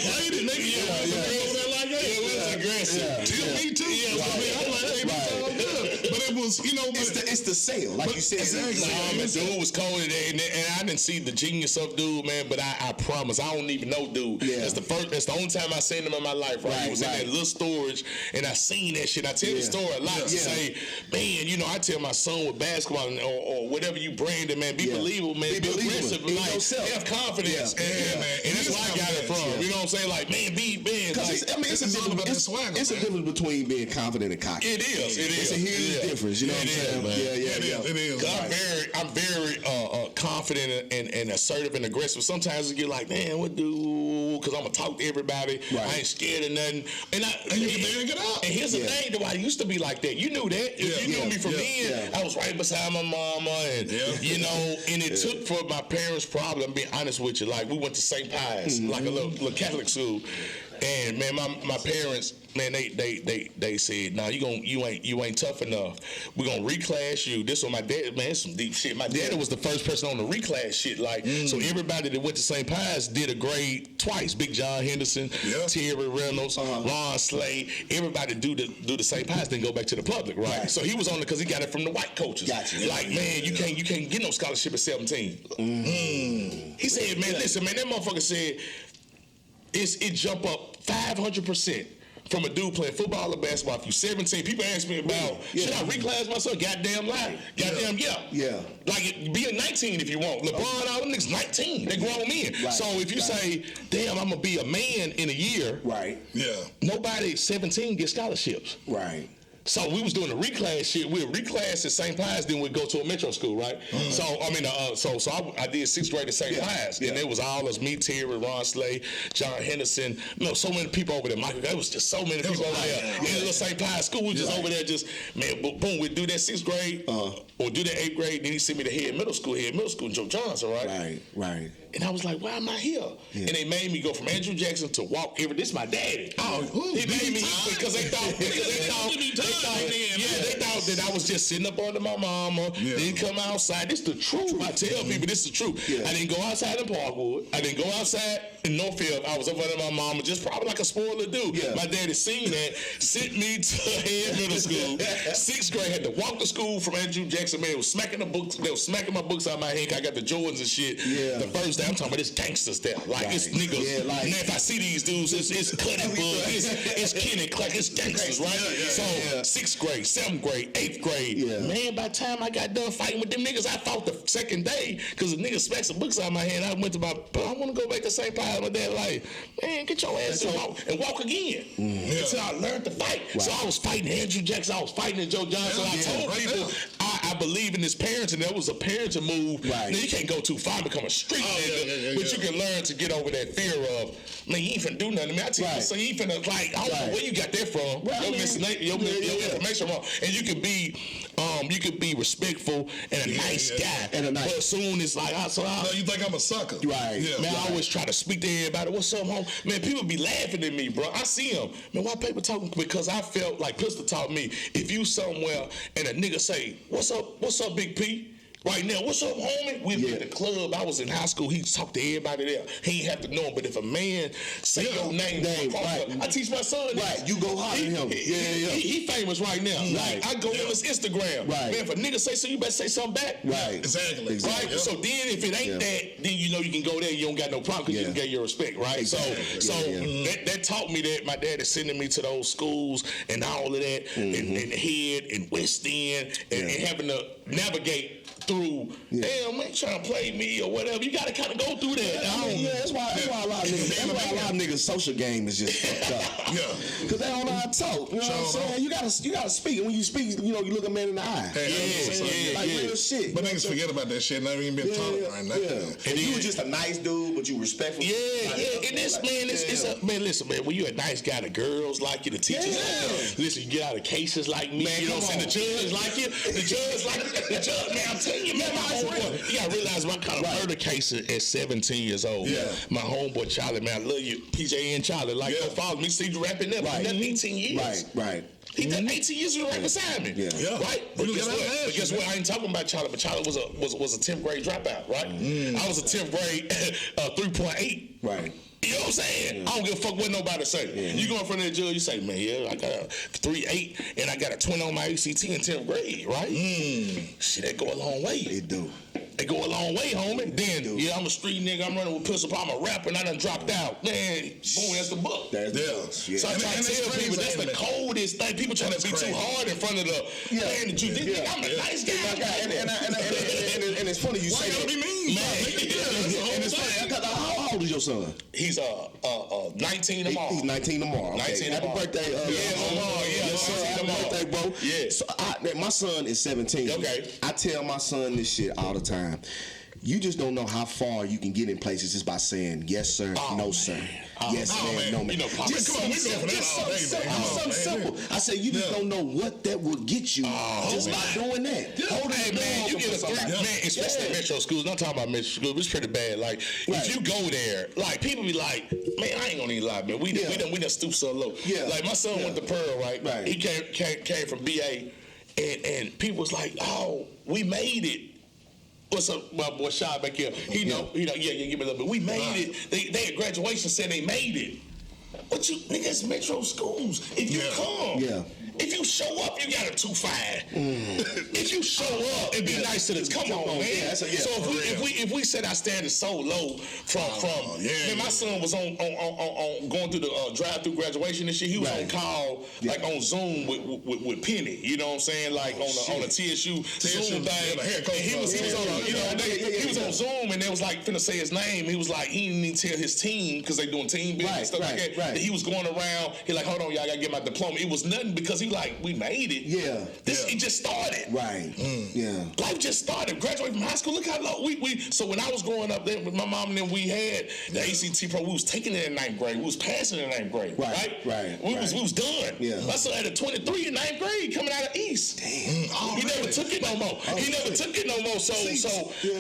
Played it, nigga. Over there like that. It was aggressive. Tell me too. I'm like, hey, it's all good. But it was, it's the sale, like you said. Exactly. Dude was cold, and I didn't see the genius of dude, man. But I promise, I don't even know dude. Yeah. That's the only time I seen him in my life. Right. He was in that little storage, and I seen that shit. I tell the story a lot to say, man, I tell my son with basketball or whatever you brand it, man, be believable, man, be aggressive, like have confidence, and that's where I got it from. You know what I'm saying? Like, man, because it's a difference between being confident and cocky. It is. It's a huge difference. You know what I'm saying? It is. I'm very confident and assertive and aggressive. Sometimes I get like, man, what do? Because I'm gonna talk to everybody. Right. I ain't scared of nothing. And you can get out. And here's the thing, though, I used to be like that. You knew that. If you knew me from then, I was right beside my mama, and and it took for my parents' problem. I'm being honest with you. Like, we went to St. Pius, like a little Catholic school. And man, my parents, man, they said, nah, you ain't tough enough. We're gonna reclass you. This was my dad, man, it's some deep shit. My dad was the first person on the reclass shit. Like, so everybody that went to St. Pius did a grade twice. Big John Henderson, Terry Reynolds, Ron Slade, everybody do the St. Pius, then go back to the public, right? So he was on it because he got it from the white coaches. Gotcha. Like, man, you can't get no scholarship at 17. He said, man, listen, man, that motherfucker said it jump up 500% from a dude playing football or basketball. If you 17, people ask me about, should I reclass myself? Goddamn lie. Goddamn yeah. Like, be a 19 if you want. LeBron, all them niggas 19. They grown men. Right. So if you say, damn, I'm gonna be a man in a year. Right. Yeah. Nobody 17 gets scholarships. Right. So we was doing the reclass shit. We would reclass at St. Pius, then we'd go to a metro school, right? So I mean, I did 6th grade at St. Pius, and it was all us, me, Terry, Ron Slade, John Henderson. So many people over there. Michael, there was just so many people over there. In little St. Pius school, we just over there, just man, boom. We'd do that 6th grade or do that 8th grade. Then he sent me to head middle school, Joe Johnson, right? Right. And I was like, why am I here? And they made me go from Andrew Jackson to walk every. This is my daddy. He made me because they thought that I was just sitting up under my mama. Didn't come outside. This the truth. I tell people this is the truth. I didn't go outside in Parkwood. I didn't go outside in Northfield. I was up under my mama, just probably like a spoiler dude. My daddy seen that, sent me to Head Middle School. 6th grade, had to walk to school from Andrew Jackson. Man, they was smacking the books. They was smacking my books out of my hand. I got the Jordans and shit. The first day, I'm talking about this gangster stuff. Like it's niggas. Like, and if I see these dudes, it's Cutty Bug, it's Kenny Clark, it's gangsters, right? So 6th grade, 7th grade, 8th grade. Man, by the time I got done fighting with them niggas, I fought the second day because the niggas smacked some books out of my hand. I went to I want to go back to St. Paul. My dad like, man, get your ass and walk again. Until I learned to fight. So I was fighting Andrew Jackson. I was fighting Joe Johnson. I told people I believe in this parenting. That was a parenting move. Now, you can't go too far and become a street nigga, but you can learn to get over that fear of, man, you ain't finna do nothing. I mean, I tell you, so you ain't finna, like, I don't know where you got that from. Your information wrong. And you could be respectful and a nice guy. But soon it's like, you think I'm a sucker. Man, I always try to speak to everybody. What's up, home? Man, people be laughing at me, bro. I see them. Man, why people talking? Because I felt like Pistol taught me, if you somewhere and a nigga say, what's up, Big P? Right now, what's up, homie? We be at the club. I was in high school. He talked to everybody there. He ain't have to know him. But if a man say your name, I teach my son. You go holler at him. He famous right now. I go on his Instagram. Man, if a nigga say something, you better say something back. Exactly. So then if it ain't that, then you know you can go there. You don't got no problem because you can get your respect, right? So that taught me that. My dad is sending me to those schools and all of that, and Head and West End, and having to navigate through, damn, man, trying to play me or whatever. You gotta kind of go through that. That's why a lot of niggas' social game is just fucked up. Because they don't know how to talk. You know what I'm saying? You gotta speak. And when you speak, you look a man in the eye. Like real shit. But niggas forget about that shit. Never even been taught right now. And you was just a nice dude, but you respectful. And this man, man, listen, man, when you a nice guy, the girls like you, the teachers like you. Listen, you get out of cases like me. You know what I'm saying? The judge like you. The judge, man, I'm telling you, man, my homeboy, you gotta realize my kind of murder case at 17 years old. My homeboy Charlie, man, I love you, PJ and Charlie. Like, don't follow me, see you rapping up. He done 18 years. He done 18 years right beside me. Right? But guess what? I ain't talking about Charlie, but Charlie was a 10th grade dropout, right? I was a 10th grade 3.8. Right. You know what I'm saying? I don't give a fuck what nobody say. You go in front of the judge, you say, man, I got a 3.8 and I got a 20 on my ACT in 10th grade, right? Shit, that go a long way. It do. It go a long way, homie. Then, I'm a street nigga. I'm running with Pistol Pop. I'm a rapper, and I done dropped out. Man, boom, that's the book. So I try to tell people that's the coldest thing. People trying to be too hard in front of the man that you think I'm a nice guy. And it's funny you say that. Why gotta be mean? And it's funny. How old is your son? He's 19 tomorrow. He's 19 tomorrow. 19 Happy birthday. Happy birthday, bro. So my son is 17. Okay. I tell my son this shit all the time. You just don't know how far you can get in places just by saying yes sir, no sir, yes man, no man. Just something simple. I say you just don't know what that will get you just by doing that. Hey man, you get a man, especially in metro schools. Not talking about metro schools, it's pretty bad. Like if you go there, like people be like, man, I ain't gonna even lie, man. We done stoop so low. Like my son went to Pearl, right? He came from BA, and people was like, oh, we made it. What's up, my boy Shy back here? He know, give me a little bit. We made it. They at graduation said they made it. What you niggas metro schools? If you come, if you show up, you got a 2.5. If you show up and be nice to the come on, man. So if we set our standards so low from man, my son was on going through the drive-through graduation and shit. He was on call like on Zoom with Penny. You know what I'm saying? Like on a TSU Zoom thing. And he was on Zoom and they was like finna say his name. He was like he didn't even tell his team because they doing team business and stuff like that. He was going around. He like, hold on, y'all, I gotta get my diploma. It was nothing because he like we made it. Yeah. It just started. Right. Yeah. Life just started. Graduated from high school. Look how low we. So when I was growing up there with my mom and then we had the ACT pro. We was taking it in 9th grade. We was passing in 9th grade. Right. We was done. Yeah. My son had a 23 in 9th grade coming out of East. Damn. He never took it no more. So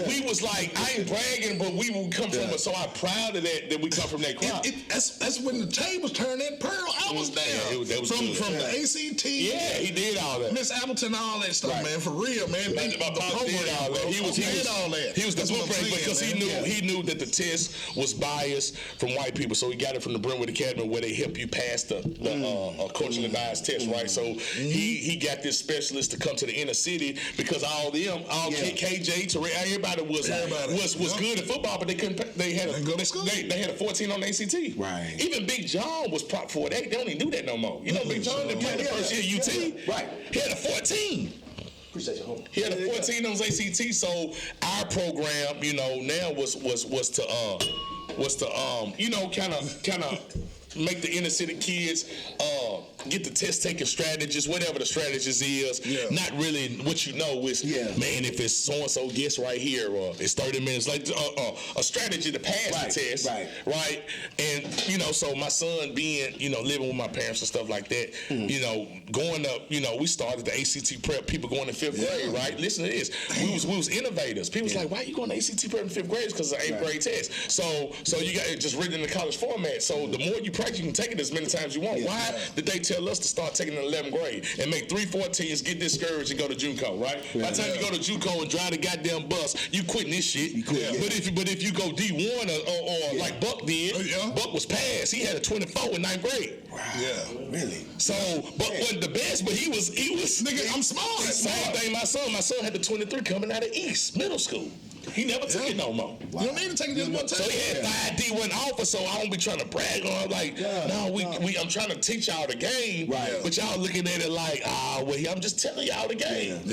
we was like, I ain't bragging, but we would come from. So I'm proud of that we come from that crowd. That's when the tables turned in Pearl. I was there. That was from good. the ACT. Yeah, he did all that. Miss Appleton, all that stuff, man. For real, man. My pop did all that. He was all that. He was the blueprint because he knew that the test was biased from white people. So he got it from the Brentwood Academy where they help you pass the coaching advised test, right? So he got this specialist to come to the inner city because KJ, Terrell, everybody was good at football, but they couldn't. They had a 14 on the ACT. Right. Even Big John was Prop 4. They don't even do that no more. You know, Big John didn't play the first year at UT. Right. He had a 14. Appreciate your home. He had a 14 on his ACT. So our program, now was to kind of make the inner city kids get the test taking strategies, whatever the strategies is. Yeah. Not really what you know is, man, if it's so and so guess right here, or it's 30 minutes, like a strategy to pass the test, right? And so my son being, living with my parents and stuff like that, going up, we started the ACT prep. People going in 5th grade, right? Listen to this, we was innovators. People was like, why are you going to ACT prep in 5th grade? Because of the 8th grade test. So you got it just written in the college format. So the more you practice, you can take it as many times as you want. Why did they tell us to start taking it in 11th grade and make 3 14s, get discouraged, and go to JUCO, right? By the time you go to JUCO and drive the goddamn bus, you quitting this shit. But if you go D1 or like Buck did, Buck was passed. He had a 24 in 9th grade. Wow. Yeah, really. So Buck wasn't the best, but he was. Nigga, I'm smart. Same thing. My son had the 23 coming out of East Middle School. He never took it no more. Wow. You don't need to take it just one time. So he had 5 D1 offer, so I don't be trying to brag on. I'm like, I'm trying to teach y'all the game, but y'all looking at it like, I'm just telling y'all the game.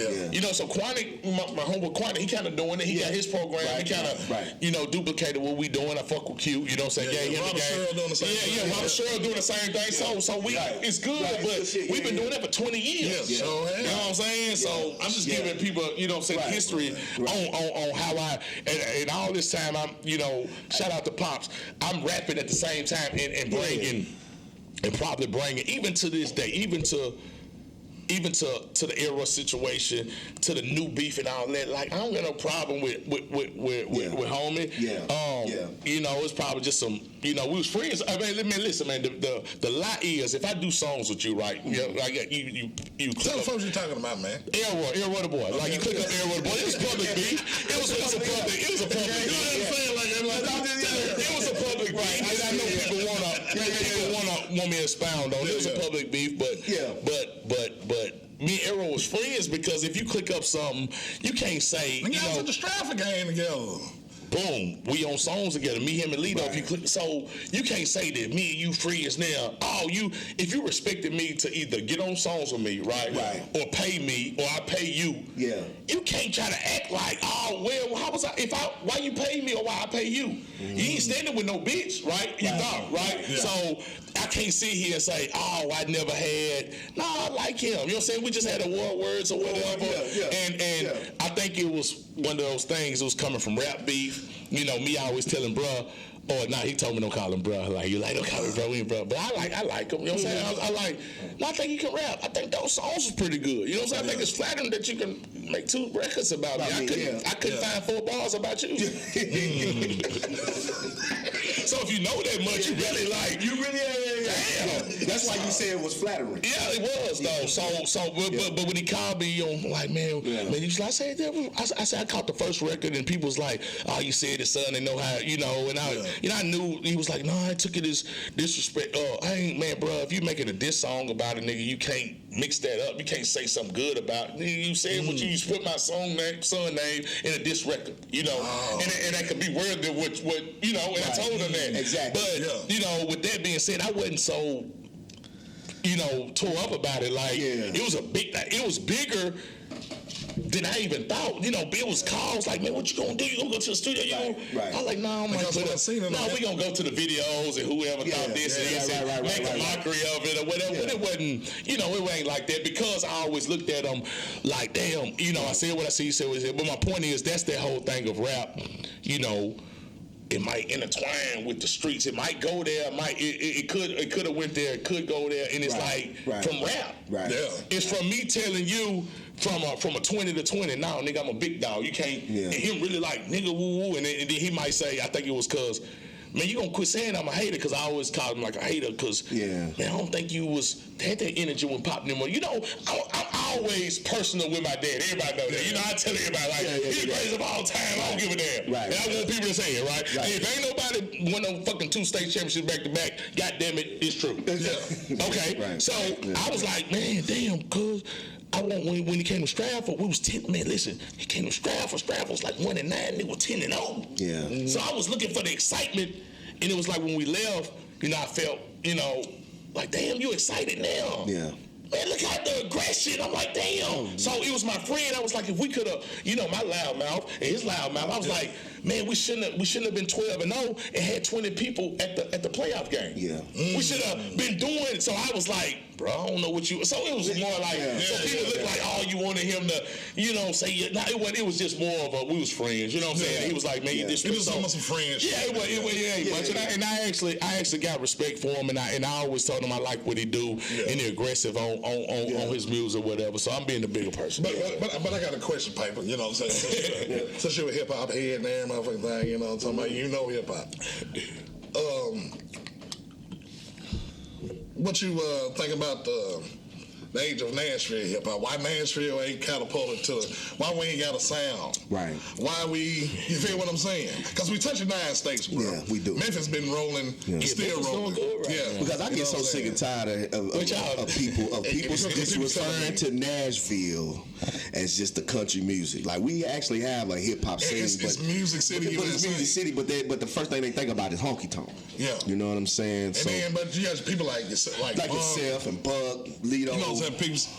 So Quantic, my homeboy Quantic, he kind of doing it. He got his program. He kind of, duplicated what we doing. I fuck with Q. You know what I'm saying? Robert Sherrill doing the same thing. Robert Sherrill doing the same thing. So we, it's good, but we've been doing that for 20 years. You know what I'm saying? So I'm just giving people, history on how and all this time I'm, shout out to Pops, I'm rapping at the same time and bringing and probably bringing even to this day, even to the era situation, to the new beef and all that. Like I don't got no problem with homie. It's probably just some. We was friends. I mean, listen, man. The lie is, if I do songs with you, right? You. Tell the folks you're talking about, man. Elroy the boy. Okay. Like you click up Elroy the boy. It was public beef. It was a public. You know what I'm saying? It was a public beef. And I know people want me to expound on it. It was a public beef, but me and Arrow was friends because if you click up something, you can't say, you guys at the Stratford game together. Boom, we on songs together, me, him, and Lito. If you click, so you can't say that me and you friends now. If you respected me to either get on songs with me, right, or pay me, or I pay you, you can't try to act like, how was why you pay me or why I pay you? You ain't standing with no bitch, right? You thought, right? Yeah. So I can't sit here and say, I never had. No, I like him. You know what I'm saying? We just had a war words or whatever. And I think it was one of those things. It was coming from rap beef. Me always telling bruh, he told me don't call him bruh. Like, you like, don't call him bruh, we ain't bruh. But I like him. You know what I'm saying? I think he can rap. I think those songs was pretty good. You know what I'm saying? I think it's flattering that you can make 2 records about me. I couldn't find 4 bars about you. So if you know that much, you really damn. That's why you said it was flattering. Yeah, it was though. But when he called me, man, you I said I caught the first record and people was like, you said it, son, they know how, and I knew he was like, no, I took it as disrespect. Man, bro, if you making a diss song about it, nigga, you can't mix that up. You can't say something good about it. You said what you put my son name in a diss record, and that could be worthy with what, and I told him that. Exactly. But, with that being said, I wasn't so, tore up about it. Like, it was bigger than I even thought. You know, Bill was calls like, man, what you gonna do? You gonna go to the studio? I was like, no, I'm like, no, we gonna go to the videos and whoever thought this and make a mockery of it or whatever. But it wasn't, you know, it ain't like that because I always looked at them like, damn, you know, I said what I see, you said what I said. But my point is, that's that whole thing of rap, you know. It might intertwine with the streets. It might go there. It could have went there. It could go there. And it's from rap. Right. Yeah. It's from me telling you from a 20 to 20. Now, nigga, I'm a big dog. You can't. And him really like nigga woo woo. And then he might say, I think it was cause. Man, you gonna quit saying I'm a hater because I always called him like a hater because man, I don't think you had that energy when Pop them. You know, I'm always personal with my dad. Everybody know that. You know, I tell everybody like he's the greatest of all time. I don't give a damn. And I want people to say it, right? And if ain't nobody won no fucking 2 state championships back to back, goddamn it, it's true. Okay, so I was like, man, damn, cuz. I want when he came to Stratford, we was 10. Man, listen, he came to Stratford. Stratford was like 1-9. They were 10-0. Yeah. So I was looking for the excitement, and it was like when we left, you know, I felt, you know, like damn, you excited now. Yeah. Man, look at the aggression. I'm like, damn. So it was my friend. I was like, if we could have, you know, my loud mouth and his loud mouth. I was like, man, we shouldn't have been 12-0 and had 20 people at the playoff game. Yeah. We should have been doing it. So I was like, bro, I don't know what you. So it was more like, so people looked like, oh, you wanted him to, you know, say it. No, it was just more of a, we was friends. You know what I'm saying? He was like, man, you disrespect. It was almost some friends. Yeah, it ain't much. And I actually got respect for him, and I always told him I like what he do and the aggressive on his music or whatever. So I'm being the bigger person. But I got a question, Piper. You know what I'm saying? Since you're a hip hop head and motherfucking thing, you know what I'm talking about? You know hip hop. What you think about the age of Nashville hip hop? Why Nashville ain't catapulted to? Why we ain't got a sound? Right. Why we? You feel what I'm saying? Because we touching 9 states, bro. Yeah, we do. Memphis been rolling, still rolling. Yeah. Because I get so sick and tired of people just referring to Nashville as just the country music. Like we actually have a hip hop scene. It's Music City. But it's Music City. But the first thing they think about is honky tonk. Yeah. You know what I'm saying? And so, then, but you got people like yourself and Buck, Lito. You know what I'm saying?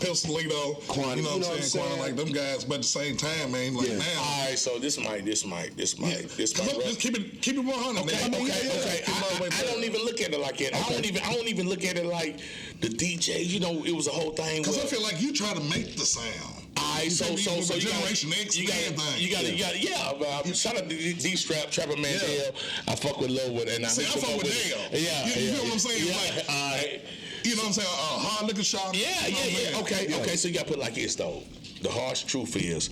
Pistol, Lito. Quan, you know what I'm saying? Quan, like them guys. But at the same time, man, like now. All right, so this might. Just keep it 100. Okay. I don't even look at it like that. I don't even look at it like the DJs. You know, it was a whole thing. Because I feel like you try to make the sound. So Generation X, you gotta shout out to D-Strap, Trapper Mandel. I fuck with Lowe and I fuck with Dale. You feel what I'm saying? Like, you know what I'm saying? Hard liquor shop. Yeah. Okay. So you gotta put it like this though. The harsh truth is,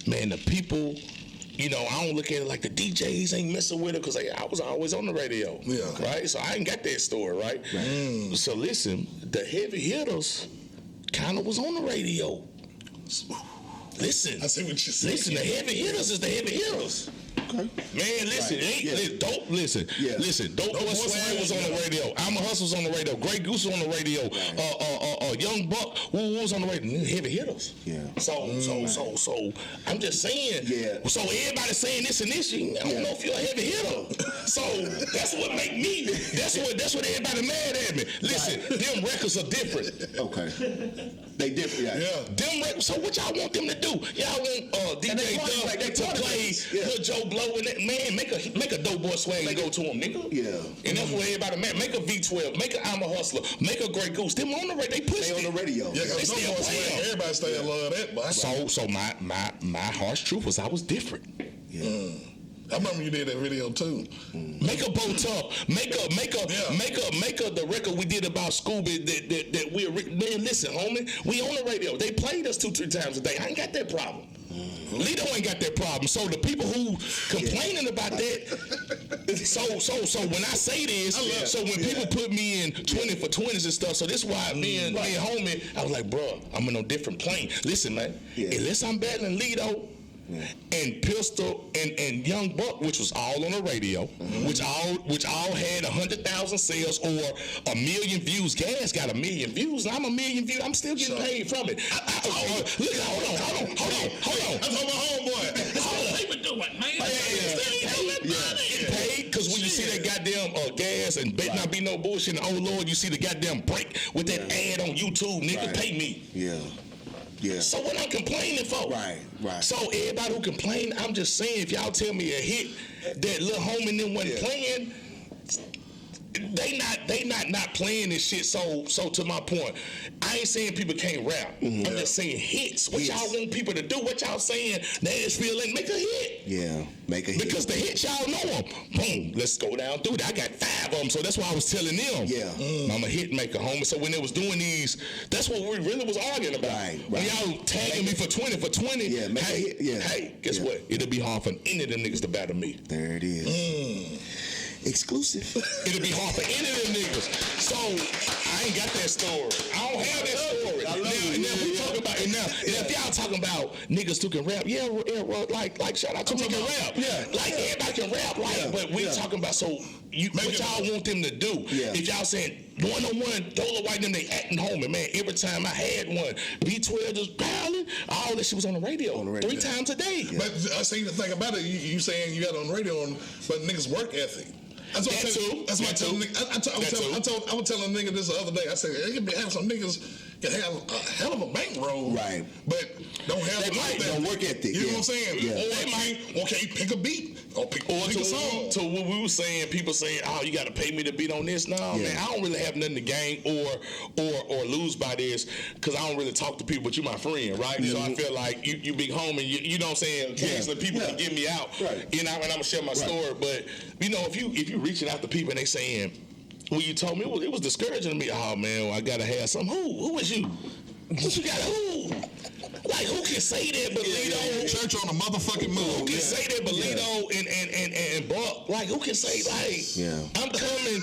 man, the people. You know, I don't look at it like the DJs ain't messing with it because I was always on the radio. Yeah. Right? So I ain't got that story, right? So listen, the heavy hitters kind of was on the radio. Listen. I see what you're saying. Listen, the heavy hitters is the heavy hitters. Okay. Man, listen, Dope Boy Swag was on the radio. I'm a Hustle was on the radio. Grey Goose was on the radio. Young Buck who was on the radio. Heavy hitters. Yeah. So I'm just saying. Yeah. So everybody saying this and this. I don't know if you're a heavy hitter. So that's what make me. That's what everybody mad at me. Listen, them records are different. Okay. They different. Yeah. Them records. So what y'all want them to do? Y'all want DJ Dub to play Lil Joe Blow and that man make a Dope Boy Swag and go to him, nigga. Yeah. And that's what everybody mad. Make a V12. Make a I'm a Hustler. Make a Grey Goose. Them on the radio. They push on the radio. Yeah, they still play. Everybody still love that. But so my harsh truth was I was different. Yeah. I remember you did that video too. Make a bow top. Make the record we did about Scooby that we're man. Listen, homie, we on the radio. They played us 2-3 times a day. I ain't got that problem. Lito ain't got that problem. So the people who complaining about that, so when I say this, so when people put me in 20 for 20s and stuff, so this is why me and homie, I was like, bro, I'm in a different plane. Listen, man, unless I'm battling Lito. And Pistol and Young Buck, which was all on the radio, which all had 100,000 sales or 1 million views. Gas got 1 million views, and I'm 1 million views. I'm still getting paid from it. Look, hold on. That's my homeboy. That's what they were doing, man. Paid because when you see that goddamn gas and bet not be no bullshit, and oh Lord, you see the goddamn break with that ad on YouTube, nigga, pay me. Yeah. Yeah. So what I'm complaining for? Right. So everybody who complain, I'm just saying, if y'all tell me a hit that Lil Homie and them wasn't playing, they not playing this shit. So to my point, I ain't saying people can't rap. I'm just saying hits. What y'all want people to do? What y'all saying? Nashville and make a hit. Yeah, make a hit. Because the hits y'all know them. Boom, let's go down through it. I got 5 of them, so that's why I was telling them. Yeah, I'm a hit maker, homie. So when they was doing these, that's what we really was arguing about. Right. When y'all tagging me for 20, yeah, make a hit. Yeah. Hey, guess what? It'll be hard for any of them niggas to battle me. There it is. Exclusive. It'll be hard for any of them niggas. So I ain't got that story. I don't have that story. Now we talking about it now. If y'all talking about niggas who can rap, like shout out to me can rap. Yeah. Like everybody can rap, but we talking about what y'all want them to do. Yeah. If y'all saying one-on-one, Dola White them, they acting homie, man. Every time I had one, B12 just piling, all that shit was on the radio. 3 times a day. Yeah. But I seen the thing about it, you saying you got it on the radio, but niggas work ethic. That's what I was telling a nigga this the other day. I said, they can have some niggas can have a hell of a bankroll, right? But don't have don't work ethic. You know what I'm saying? Yeah. Or can't pick a beat or pick a song. So what we were saying, people saying, "Oh, you got to pay me to beat on this." No, man, I don't really have nothing to gain or lose by this because I don't really talk to people. But you my friend, right? So I feel like you big homie. You know what I'm saying? Occasionally people can get me out, right? You know, and I'm gonna share my story. But you know, if you reaching out to people and they saying, when you told me it was discouraging to me. Oh man, I gotta have some. Who is you? What you got? Who? Like who can say that Belito? Church on a motherfucking move. Who can say that Belito and Buck? Like who can say I'm coming?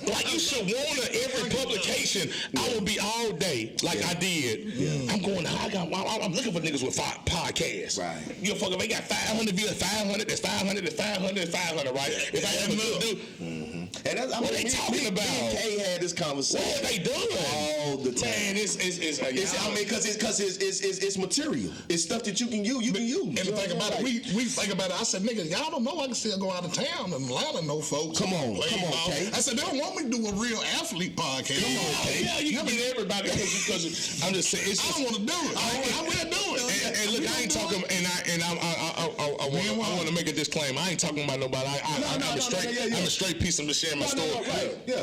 Like you should want every publication. I will be all day like I did. I'm going. I'm looking for niggas with 5 podcasts. Right. You fuck if they got 500 views, 500. That's 500. That's 500. That's 500. Right. If I have a dude. And that's, what they talking about? Me and Kay had this conversation. What are they doing? All the time. Man, because it's material. It's stuff that you can use. You can use. And the thing about it, we think about it. I said, nigga, y'all don't know I can still go out of town and Atlanta, no folks. Come on, Kay. I said, they don't want me to do a real athlete podcast. Come on, Kay. Yeah, you can get everybody because I'm just saying. I don't want to do it. I will do it. And look, I ain't talking, I want to make a disclaimer. I ain't talking about nobody. I'm a straight piece. I'm just sharing my story.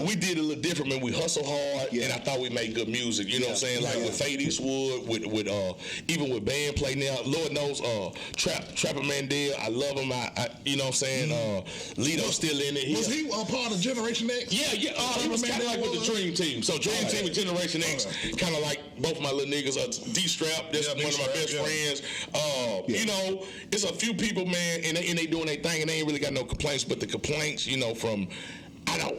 We did a little different, man. We hustle hard, and I thought we made good music. You know what I'm saying? Like with Fade Eastwood, with even with band play now. Lord knows, Trapper Mandel. I love him. You know what I'm saying? Lito's still in it. Was he a part of Generation X? Yeah. He was kind of like with the Dream Team. So Dream Team and Generation X, kind of like both my little niggas. D-Strap, that's one of my best friends. You know, it's a few people, man, and they doing their thing, and they ain't really got no complaints. But the complaints, you know, from I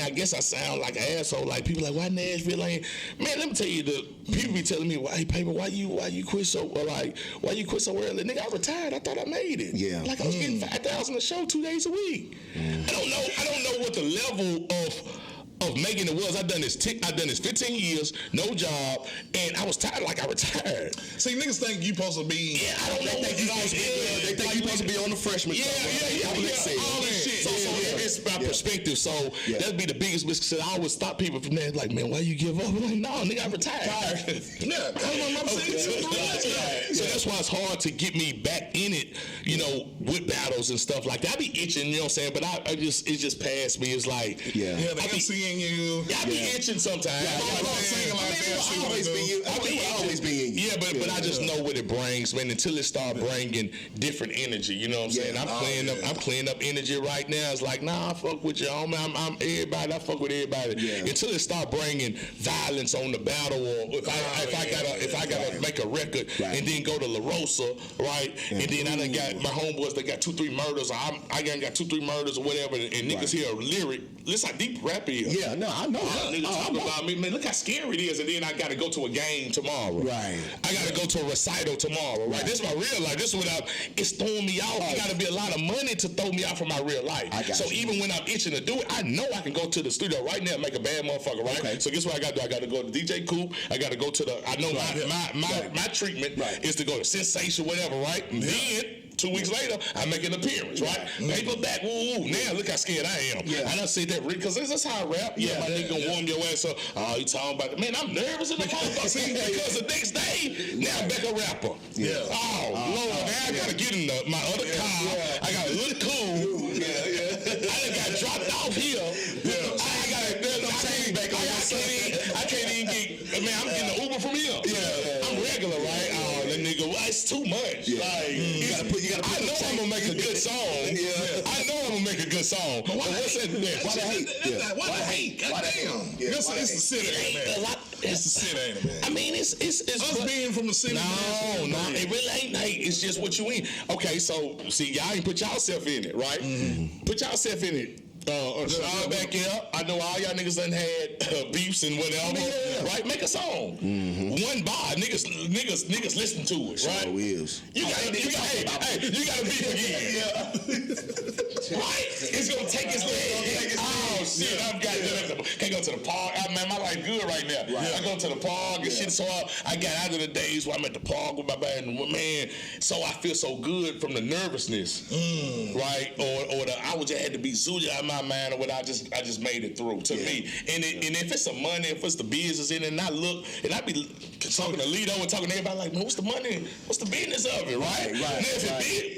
guess I sound like an asshole. Like people like, why Nashville ain't? Man, let me tell you, the people be telling me, hey, paper, why you quit so why you quit so early? Nigga, I retired. I thought I made it. Yeah. Like I was getting 5,000 a show 2 days a week. I don't know what the level of making it was. I've done this 15 years, no job, and I was tired like I retired. See, niggas think you supposed to be. Yeah, I don't know. They think you supposed to be on the freshman. Yeah. All that shit. So it's about perspective. So that'd be the biggest misconception. I always stop people from there like, man, why you give up? I'm like, no, nigga, I retired. So that's why it's hard to get me back in it, you know, with battles and stuff like that. I be itching, you know what I'm saying? But it just passed me. It's like, the MCing you. I be itching sometimes. I'll always be in you. Yeah, but I just know what it brings, man. Until it start bringing different energy, you know what I'm saying? I'm cleaning up energy right now. It's like, nah, I fuck with you, homie. I'm everybody. I fuck with everybody. Yeah. Until it start bringing violence on the battle, or if I gotta make a record and then go to La Rosa, right? And then I done got my homeboys. They got 2-3 murders. I got 2-3 murders or whatever. And niggas hear a lyric. Listen how deep rap is. Yeah, no, I know. Niggas talk about me, man. Look how scary it is. And then I gotta go to a game tomorrow. Right. I gotta go to a recital tomorrow. Right. This is my real life. This is what it's throwing me off. It gotta be a lot of money to throw me out from my real life. So even when I'm itching to do it, I know I can go to the studio right now and make a bad motherfucker. Right. Okay. So guess what I gotta do? I gotta go to DJ Coop. I gotta go to the. I know my treatment is to go to Sensation, whatever. Right. And then 2 weeks later, I make an appearance, right? Paper back, woo. Now look how scared I am. I done said that because this is how I rap. My nigga gonna warm your ass up. Oh, you talking about it? Man, I'm nervous in the motherfucker because the next day, now I'm back a rapper. Oh, Lord, now I gotta get in my other car. I gotta look cool. I done got dropped off here. I can't even get, man, I'm getting an Uber from here. I'm regular, right? Oh, that nigga, it's too much. Like, you gotta put I know I'm gonna make a good song. I know I'm gonna make a good song. But what's that? Why the hate? Why the hate? Goddamn. It's the city, man. It's the city, ain't it, man? I mean, it's us being from the city. No, it really ain't hate. It's just what you in. Okay, so see, y'all ain't put yourself in it, right? Put yourself in it. Back up. I know all y'all niggas done had beefs and whatever, right? Make a song. One bar, niggas listen to it, right? So is. You gotta beef again. Right? It's gonna take his leg. Oh shit, can't go to the park. Man, my life good right now. I go to the park and shit. So I got out of the days where I'm at the park with my band, man. So I feel so good from the nervousness, right? Or I would just had to be zooted out of my mind, or what I just made it through to me. And if it's the money, if it's the business in it, and I look, and I be talking to Lito and talking to everybody like, man, what's the money? What's the business of it, right?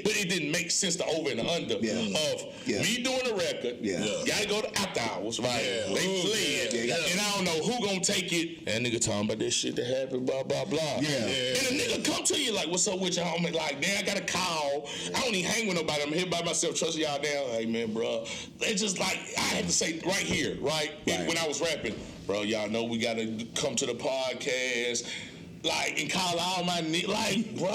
But it didn't make sense to over and under of me doing a record. Gotta go to after hours, right? They fled, and I don't know who gonna take it. And nigga talking about this shit that happened, blah blah blah. And a nigga come to you like, what's up with y'all? I'm like, damn, I got a call. I don't even hang with nobody. I'm here by myself. Trust y'all down. Hey man, bro. It's just like I had to say right here, right? When I was rapping, bro, y'all know we gotta come to the podcast. Like, and call all my like, bro.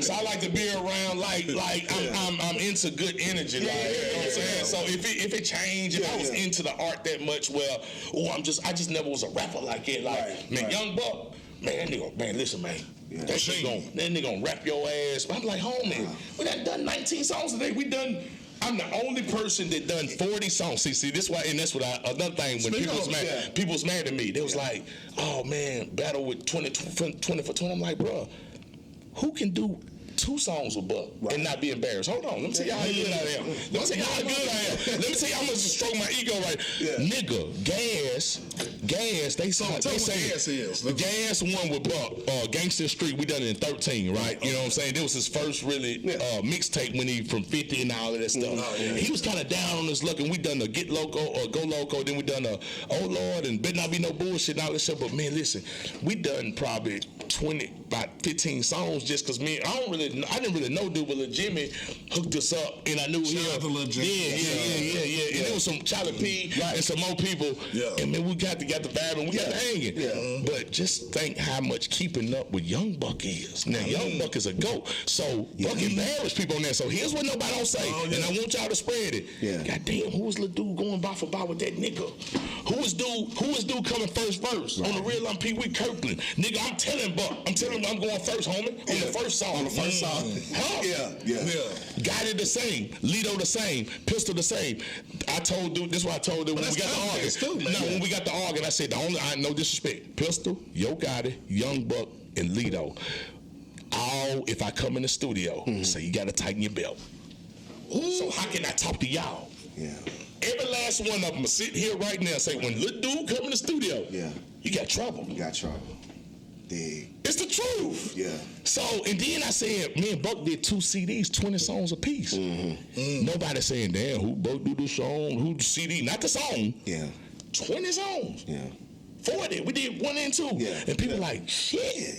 So I like to be around, like I'm into good energy, like, you know what I'm saying? So if it changed, if I was into the art that much, I just never was a rapper like it. Like, man, Young Buck, man, that nigga, man, listen, man. That nigga gonna rap your ass. But I'm like, homie, we done 19 songs today. I'm the only person that done 40 songs. See, this why, and that's what another thing when people was mad at me. They was like, oh man, battle with 20 for 20. I'm like, bro, who can do 2 songs with Buck and not be embarrassed? Hold on, let me tell y'all how good I am. Let me tell y'all how good I am. Let me tell you how much to stroke my ego right. Nigga, Gas, they say Gas won with Buck. Gangsta Street, we done it in 13, right? You know what I'm saying? That was his first really mixtape when he from 50 and all of that stuff. He was kind of down on his luck, and we done a Get Loco or Go Loco, then we done a Oh Lord and Better Not Be No Bullshit and all that stuff. But man, listen, we done probably about 15 songs just because I didn't really know dude, but Lil Jimmy hooked us up, and I knew him. Shout out to Lil Jimmy. Yeah. And there was some Charlie P and some more people. And man, we got the vibe and we got the hanging. But just think how much keeping up with Young Buck is. Now, Young Buck is a GOAT. So Buck embarrassed people on there. So here's what nobody don't say, and I want y'all to spread it. God damn, who was little dude going bar for bar with that nigga? Who was dude coming first verse? On the real, I'm Pee Wee Kirkland. Nigga, I'm telling Buck. I'm telling him I'm going first, homie. On the first song. Got it the same. Lito the same. Pistol the same. I told dude, this is what I told dude when we got the argument. When we got the argument, I said no disrespect. Pistol, Yo Gotti, Young Buck, and Lito. If I come in the studio, say you gotta tighten your belt. So how can I talk to y'all? Every last one of them sit here right now and say, when little dude come in the studio, you got trouble. It's the truth. So, and then I said, me and Buck did 2 CDs, 20 songs a piece. Nobody saying, damn, who Buck do the song? Who the CD? Not the song. 20 songs. 40. We did 1 and 2. And people like, shit.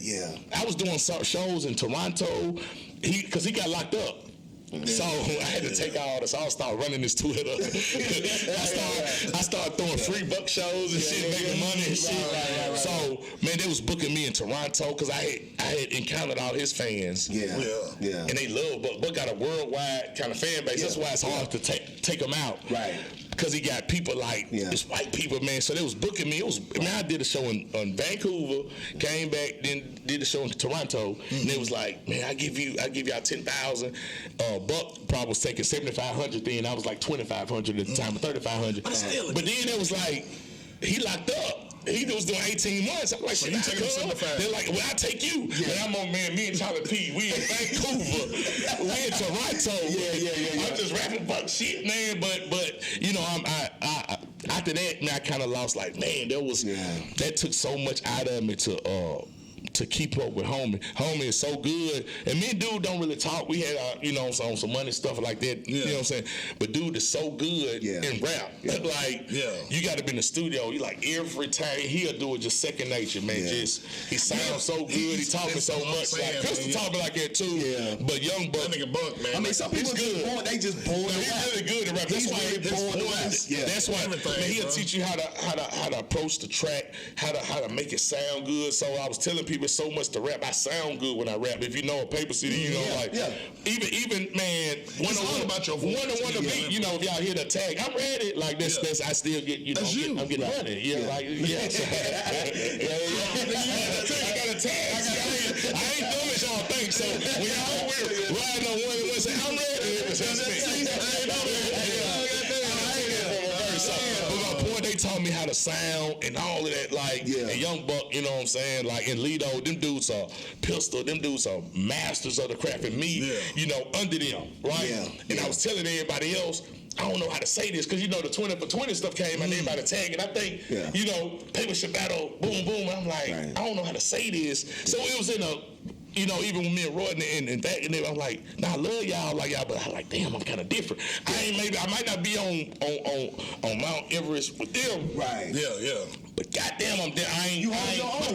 I was doing shows in Toronto. Because he got locked up. So I had to take all this. So I started running this Twitter. I started throwing free Buck shows and shit, making money and shit. So man, they was booking me in Toronto because I had encountered all his fans. And they love Buck. Buck got a worldwide kind of fan base. That's why it's hard to take him out. Because he got people like it's white people, man. So they was booking me. I did a show in Vancouver, came back, then did a show in Toronto, and it was like, man, I give y'all 10,000. Buck probably was taking 7,500 then. I was like 2,500 at the time, 3,500. But then it was like he locked up. he was doing 18 months. I'm like, so shit, you take him 75. They're like, well, I take you. Yeah. And I'm on, man, me and Charlie P, we in Vancouver. We in Toronto. Yeah. I'm just rapping about shit, man. But you know, I after that, man, I kind of lost, like, man, that took so much out of me to keep up with homie. Homie is so good, and me and dude don't really talk. We had on some money stuff like that. You know what I'm saying? But dude is so good in rap. Like, you got to be in the studio. You like every time he'll do it just second nature, man. Just he sounds so good. He talking so much. Like Pistol talking like that too. Yeah. But Young Buck, that nigga Buck, man. I mean, some people they just born. He's really good at rap. That's why he's born to rap. That's why, man. He'll teach you how to approach the track, how to make it sound good. So I was telling people so much to rap. I sound good when I rap. If you know a paper CD, you know, even man, one on the beat, you know, if y'all hear the tag, I'm ready. Like this, I still get, you know, I'm getting money. I got a tag. I ain't dumb as y'all think. So when y'all riding on one and one, say I'm ready. They taught me how to sound and all of that, like, and Young Buck, you know what I'm saying, like, and Lido, them dudes are Pistol, them dudes are masters of the craft, and me, you know, under them, right? And I was telling everybody else, I don't know how to say this, because, you know, the 20 for 20 stuff came out, everybody tagging, I think, you know, Paper Shit Battle, boom, boom, I'm like, I don't know how to say this, so it was in a, you know, even with me and Roy and that, and then I'm like, nah, I love y'all like y'all, but I'm like, damn, I'm kind of different. I might not be on Mount Everest with them. Right. Yeah. But goddamn, I'm there. I don't know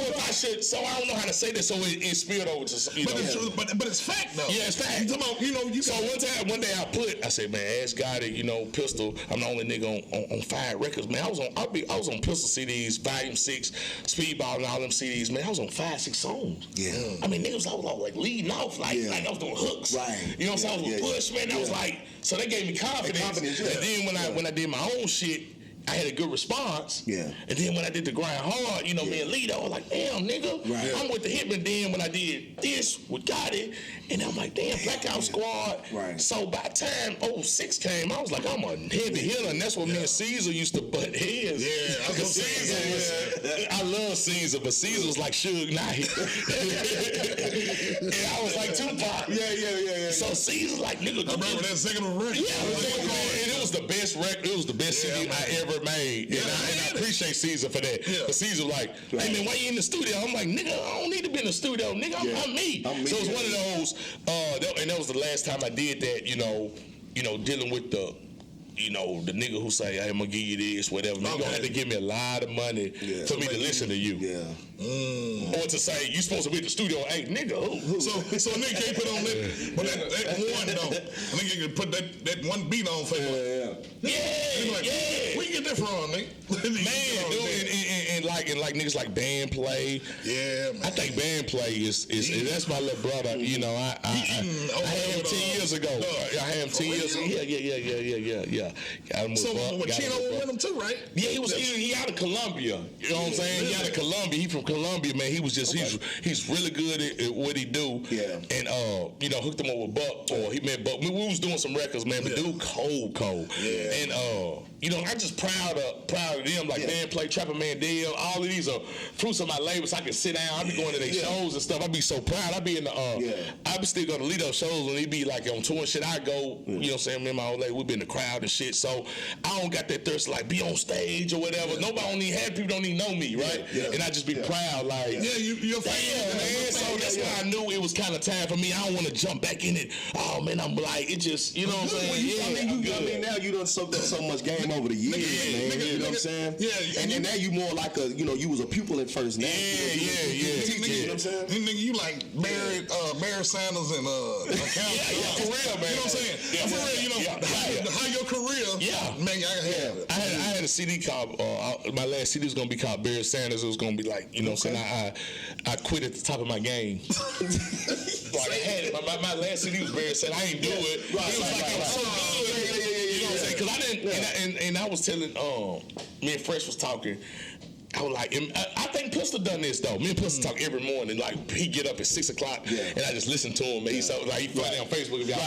if I should. So I don't know how to say this. So it spilled over to, you know. But it's fact though. Yeah, it's fact. So one day I said, man, ask God, you know, Pistol. I'm the only nigga on Fire Records, man. I was on Pistol CDs, Volume 6, Speedball, and all them CDs, man. I was on 5-6 songs. Yeah. I mean, niggas, I was like leading off, like I was doing hooks. Right. You know what I'm saying? I was with Push, man. I was like, so they gave me confidence. And then when I did my own shit, I had a good response. Yeah. And then when I did the Grind Hard, you know, me and Lido, I was like, damn, nigga. Right. I'm with the Hitman. Then when I did this, we got it. And I'm like, damn, Blackout Squad. Right. So by the time 06 came, I was like, I'm a heavy hitter. And that's what me and Caesar used to butt heads. Yeah. Because Caesar was, I love Caesar, but Caesar was like Suge Knight. And I was like Tupac. Yeah. So Caesar's like, nigga. I remember that second record. Yeah. And it was the best record. It was the best CD I ever made, and I appreciate Caesar for that. But Caesar like, hey man, why you in the studio? I'm like, nigga, I don't need to be in the studio, nigga. I'm me. So it's one of those, and that was the last time I did that. You know, dealing with the nigga who say, hey, I'm gonna give you this, whatever. Man, you gonna have to give me a lot of money for me to listen to you. Or to say, you supposed to be in the studio, hey, nigga, who? So a nigga can't put on that, but that one though. A nigga can put that one beat on for where you get that from, nigga? Man, dude, and like niggas like Band Play. Yeah, man. I think Band Play is that's my little brother. You know, I had him 10 years ago. I had him 10 years ago. Yeah. So Chino was with him too, right? Yeah, he out of Colombia. You know what I'm saying? He out of Colombia. He from Colombia, man. He was just he's really good at what he do. Yeah. And you know, hooked him up with Buck, or he met Buck. We was doing some records, man. But dude, cold. Yeah. And you know, I'm just proud of them. Like Band Play, Trapper Man Dale. All of these are fruits of my labor. So I can sit down. I be going to their shows and stuff. I be so proud. I be in the I be still going to Lido shows when he be like on tour and shit. I go, you know what I'm saying? Me and my old lady, we be in the crowd and shit. So I don't got that thirst to like be on stage or whatever. Nobody don't need have people don't even know me, right? And I just be proud, like you're damn, man. So that's why I knew it was kind of time for me. I don't want to jump back in it. Oh man, I'm like it just, you know what I'm saying? I mean, now you done soaked up so much game over the years, man. You know what I'm saying? Yeah. And then now you more like a, you know, you was a pupil at first. Now, you know what I'm saying? Nigga, you like Barry Sanders and for real, man. You know what I'm saying? Yeah, for real, you know how your career. Yeah, man, I had a CD called my last CD was gonna be called Barry Sanders. It was gonna be like, you know what I'm saying? I quit at the top of my game. Like I had it. My last CD was Barry Sanders. I ain't do it. It was like I was so good. You know what I'm saying? Because I didn't, and I was telling me and Fresh was talking. I was like, I think Pistol done this though. Me and Pistol talk every morning. Like he get up at 6 o'clock, and I just listen to him. And he's so like he find on Facebook. And be like,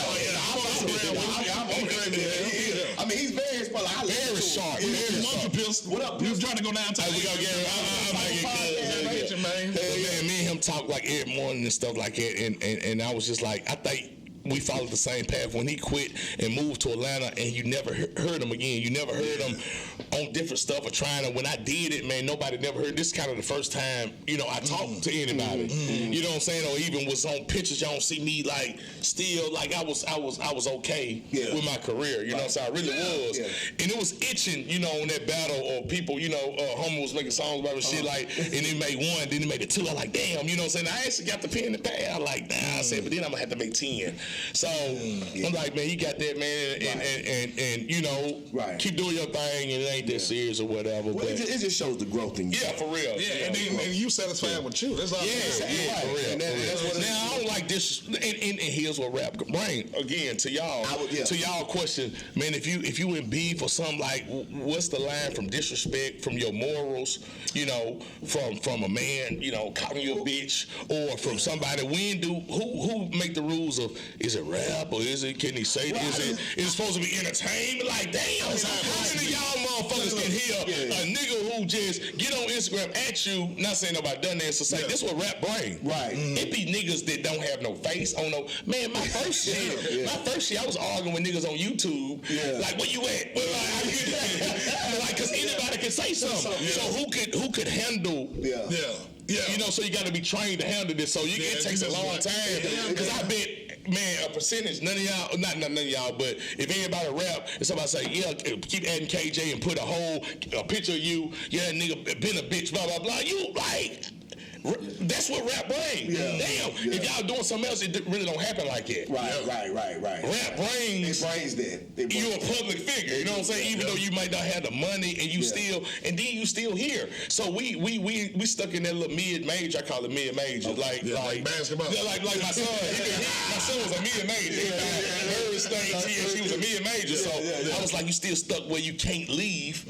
I mean, he's very sharp. Very sharp. Pistol. What up, Pistol? We was trying to go down to we gotta get it, man. Man, me and him talk like every morning and stuff like that, and I was just like, I think we followed the same path. When he quit and moved to Atlanta, and you never heard him again. You never heard him on different stuff or trying to. When I did it, man, nobody never heard. This is kind of the first time, I talked to anybody. You know what I'm saying? Or even was on pictures. Y'all don't see me like still like I was okay with my career. You know what I'm saying? I really was, and it was itching. On that battle or people. Homer was making songs about shit like, and he made one, then he made it two. I like, damn. You know what I'm saying? I actually got the pen in the pad. I like, nah. I said, but then I'm gonna have to make 10. So I'm like, man, you got that, man, and keep doing your thing, and it ain't that serious or whatever. Well, but it just shows the growth in you. Yeah, for real. Yeah, and you satisfied with you. That's all. Yeah, for real. That's what now I don't like this. And here's what rap bring again to y'all. To y'all question, man, if you in beef or something, like, what's the line from disrespect, from your morals, from a man, calling you a bitch, or from somebody? Who make the rules of? Is it rap or can he say this? Is it supposed to be entertainment? Like, damn, how many of y'all motherfuckers can hear a nigga who just get on Instagram at you, not saying nobody done that, so say this what rap bring. Right. It be niggas that don't have no face on no, man, my first shit, I was arguing with niggas on YouTube. Like, where you at? Like, cause anybody can say something. So who could handle so you gotta be trained to handle this. So it takes a long time. Cause I bet, man, a percentage, none of y'all, not none of y'all, but if anybody rap and somebody say, keep adding KJ and put a picture of you, nigga been a bitch, blah, blah, blah, you like, that's what rap brings. Damn, if y'all doing something else, it really don't happen like that. Right. Rap brings that. You a public figure, you know what I'm saying? Even though you might not have the money, and you still here. So we stuck in that little mid-major. I call it mid-major, like basketball. Like my son. My son was a mid-major. She was a mid-major. So I was like, you still stuck where you can't leave.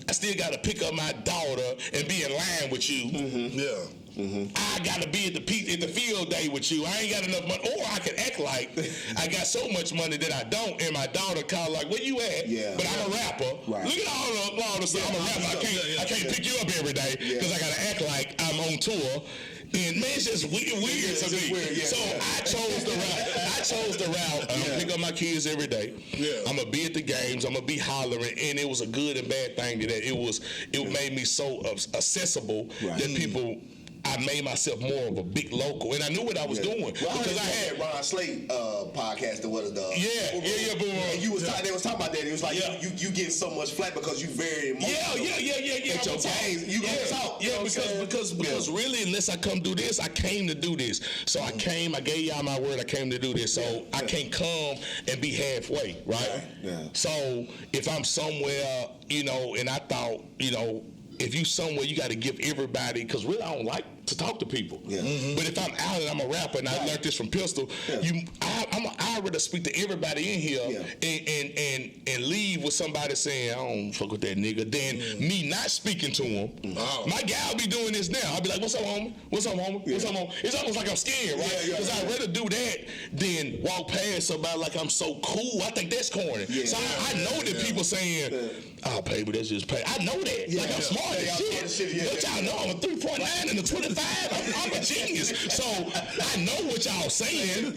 I still got to pick up my daughter and be in line with you. I gotta be at the field day with you. I ain't got enough money, or I can act like I got so much money that I don't, and my daughter call like, "Where you at?" But I'm a rapper. Look at all the stuff. I'm a rapper. I can't pick you up every day because I gotta act like I'm on tour. And man, it's just weird to me. So I chose the route. I'm gonna pick up my kids every day. I'm gonna be at the games. I'm gonna be hollering, and it was a good and bad thing that it made me so accessible that people. I made myself more of a big local, and I knew what I was doing because I had Ron Slate podcast that was the and you was they was talking about that. It was like you getting so much flack because you very emotional. At your games, you gonna talk. Because really, unless I come do this, I came to do this. So I gave y'all my word. I came to do this. So I can't come and be halfway, right? So if I'm somewhere, and I thought, if you somewhere, you got to give everybody, because really I don't like to talk to people. But if I'm out and I'm a rapper, and I learned this from Pistol, I'd rather speak to everybody in here and leave with somebody saying, I don't fuck with that nigga, than me not speaking to him. My guy will be doing this now. I'll be like, what's up, homie? What's up, homie? What's up, homie? It's almost like I'm scared, right? Because I'd rather do that than walk past somebody like I'm so cool. I think that's corny. So I know that people saying, oh, baby, that's just pay. I know that. Like, I'm smart as shit. Don't y'all know I'm a 3.9 and a 25? I'm a genius. So I know what y'all saying.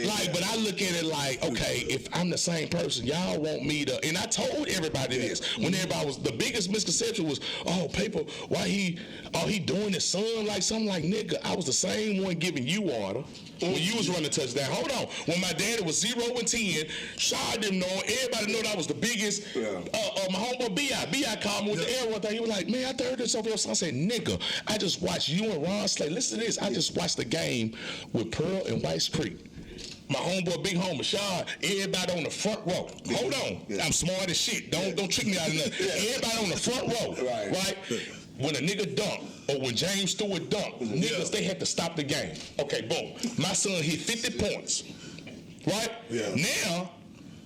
Like, but I look at it like, okay, if I'm the same person, y'all want me to, and I told everybody this. When everybody was, the biggest misconception was, oh, paper, why he doing his son like something like, nigga, I was the same one giving you water when you was running touchdown. Hold on. When my daddy was 0 and 10, Shaw didn't know, everybody know that I was the biggest. My homeboy B.I. called me with the arrow thing. He was like, man, I heard this over here. So I said, nigga, I just watched you and Ron Slay. Listen to this. I just watched the game with Pearl and White Creek. My homeboy, big homie, Shaw, everybody on the front row. Hold on. I'm smart as shit. Don't trick me out of nothing. Everybody on the front row. Right? When a nigga dunked, or when James Stewart dunked, niggas, they had to stop the game. Okay, boom. My son hit 50 points. Right? Now,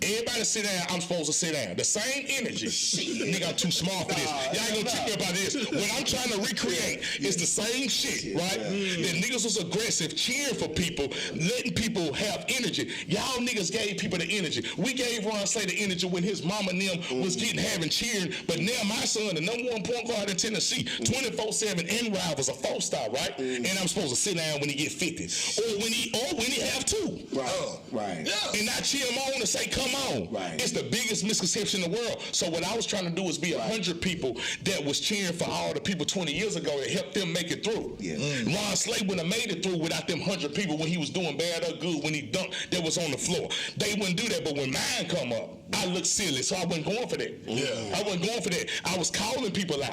Everybody sit down. I'm supposed to sit down. The same energy. Nigga, I'm too small for this. Y'all ain't gonna trick me about this. What I'm trying to recreate is the same shit, right? That niggas was aggressive, cheering for people, letting people have energy. Y'all niggas gave people the energy. We gave Ron Slay the energy when his mama and them was having cheering. But now my son, the number one point guard in Tennessee, 24/7 and rivals a 4-star, right? And I'm supposed to sit down when he get 50, or when he have 2. Right. Yeah. And not cheer him on and say, come on. Right. It's the biggest misconception in the world. So what I was trying to do is be 100 people that was cheering for all the people 20 years ago that helped them make it through. Ron Slay wouldn't have made it through without them 100 people when he was doing bad or good, when he dunked that was on the floor. They wouldn't do that, but when mine come up, I look silly, so I wasn't going for that. I wasn't going for that. I was calling people out.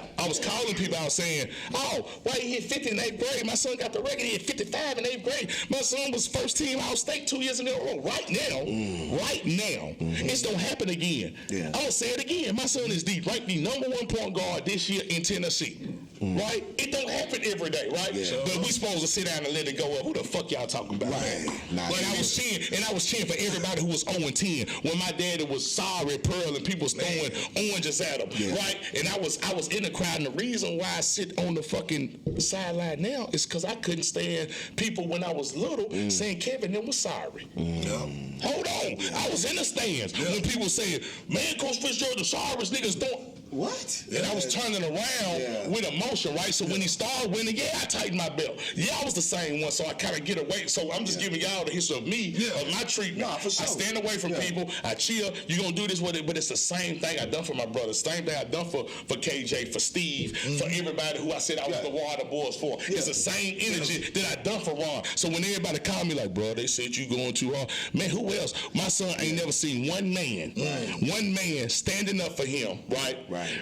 Saying, oh, why he hit 50 in 8th grade? My son got the record, he hit 55 in 8th grade. My son was first team All-State 2 years in a row. Right now, it's don't happen again. I'm going to say it again. My son is the number one point guard this year in Tennessee. Right? It don't happen every day, right? But we supposed to sit down and let it go up. Who the fuck y'all talking about? But I was cheering for everybody who was 0-10. When my daddy was sorry, Pearl, and people was throwing oranges at him, right? And I was in the crowd, and the reason why I sit on the fucking sideline now is because I couldn't stand people when I was little saying Kevin them was sorry. Hold on, I was in the stands when people saying, man, Coach Fitzgerald, the sorriest niggas don't. What? And I was turning around with emotion, right? So when he started winning, I tightened my belt. I was the same one, so I kind of get away. So I'm just giving y'all the history of me, of my treatment. For sure. I stand away from people. I chill. You gonna do this with it, but it's the same thing I done for my brother. Same thing I done for KJ, for Steve, for everybody who I said I was the water boys for. It's the same energy that I done for Ron. So when everybody called me like, bro, they said you going too hard. Man, who else? My son ain't never seen one man standing up for him, right?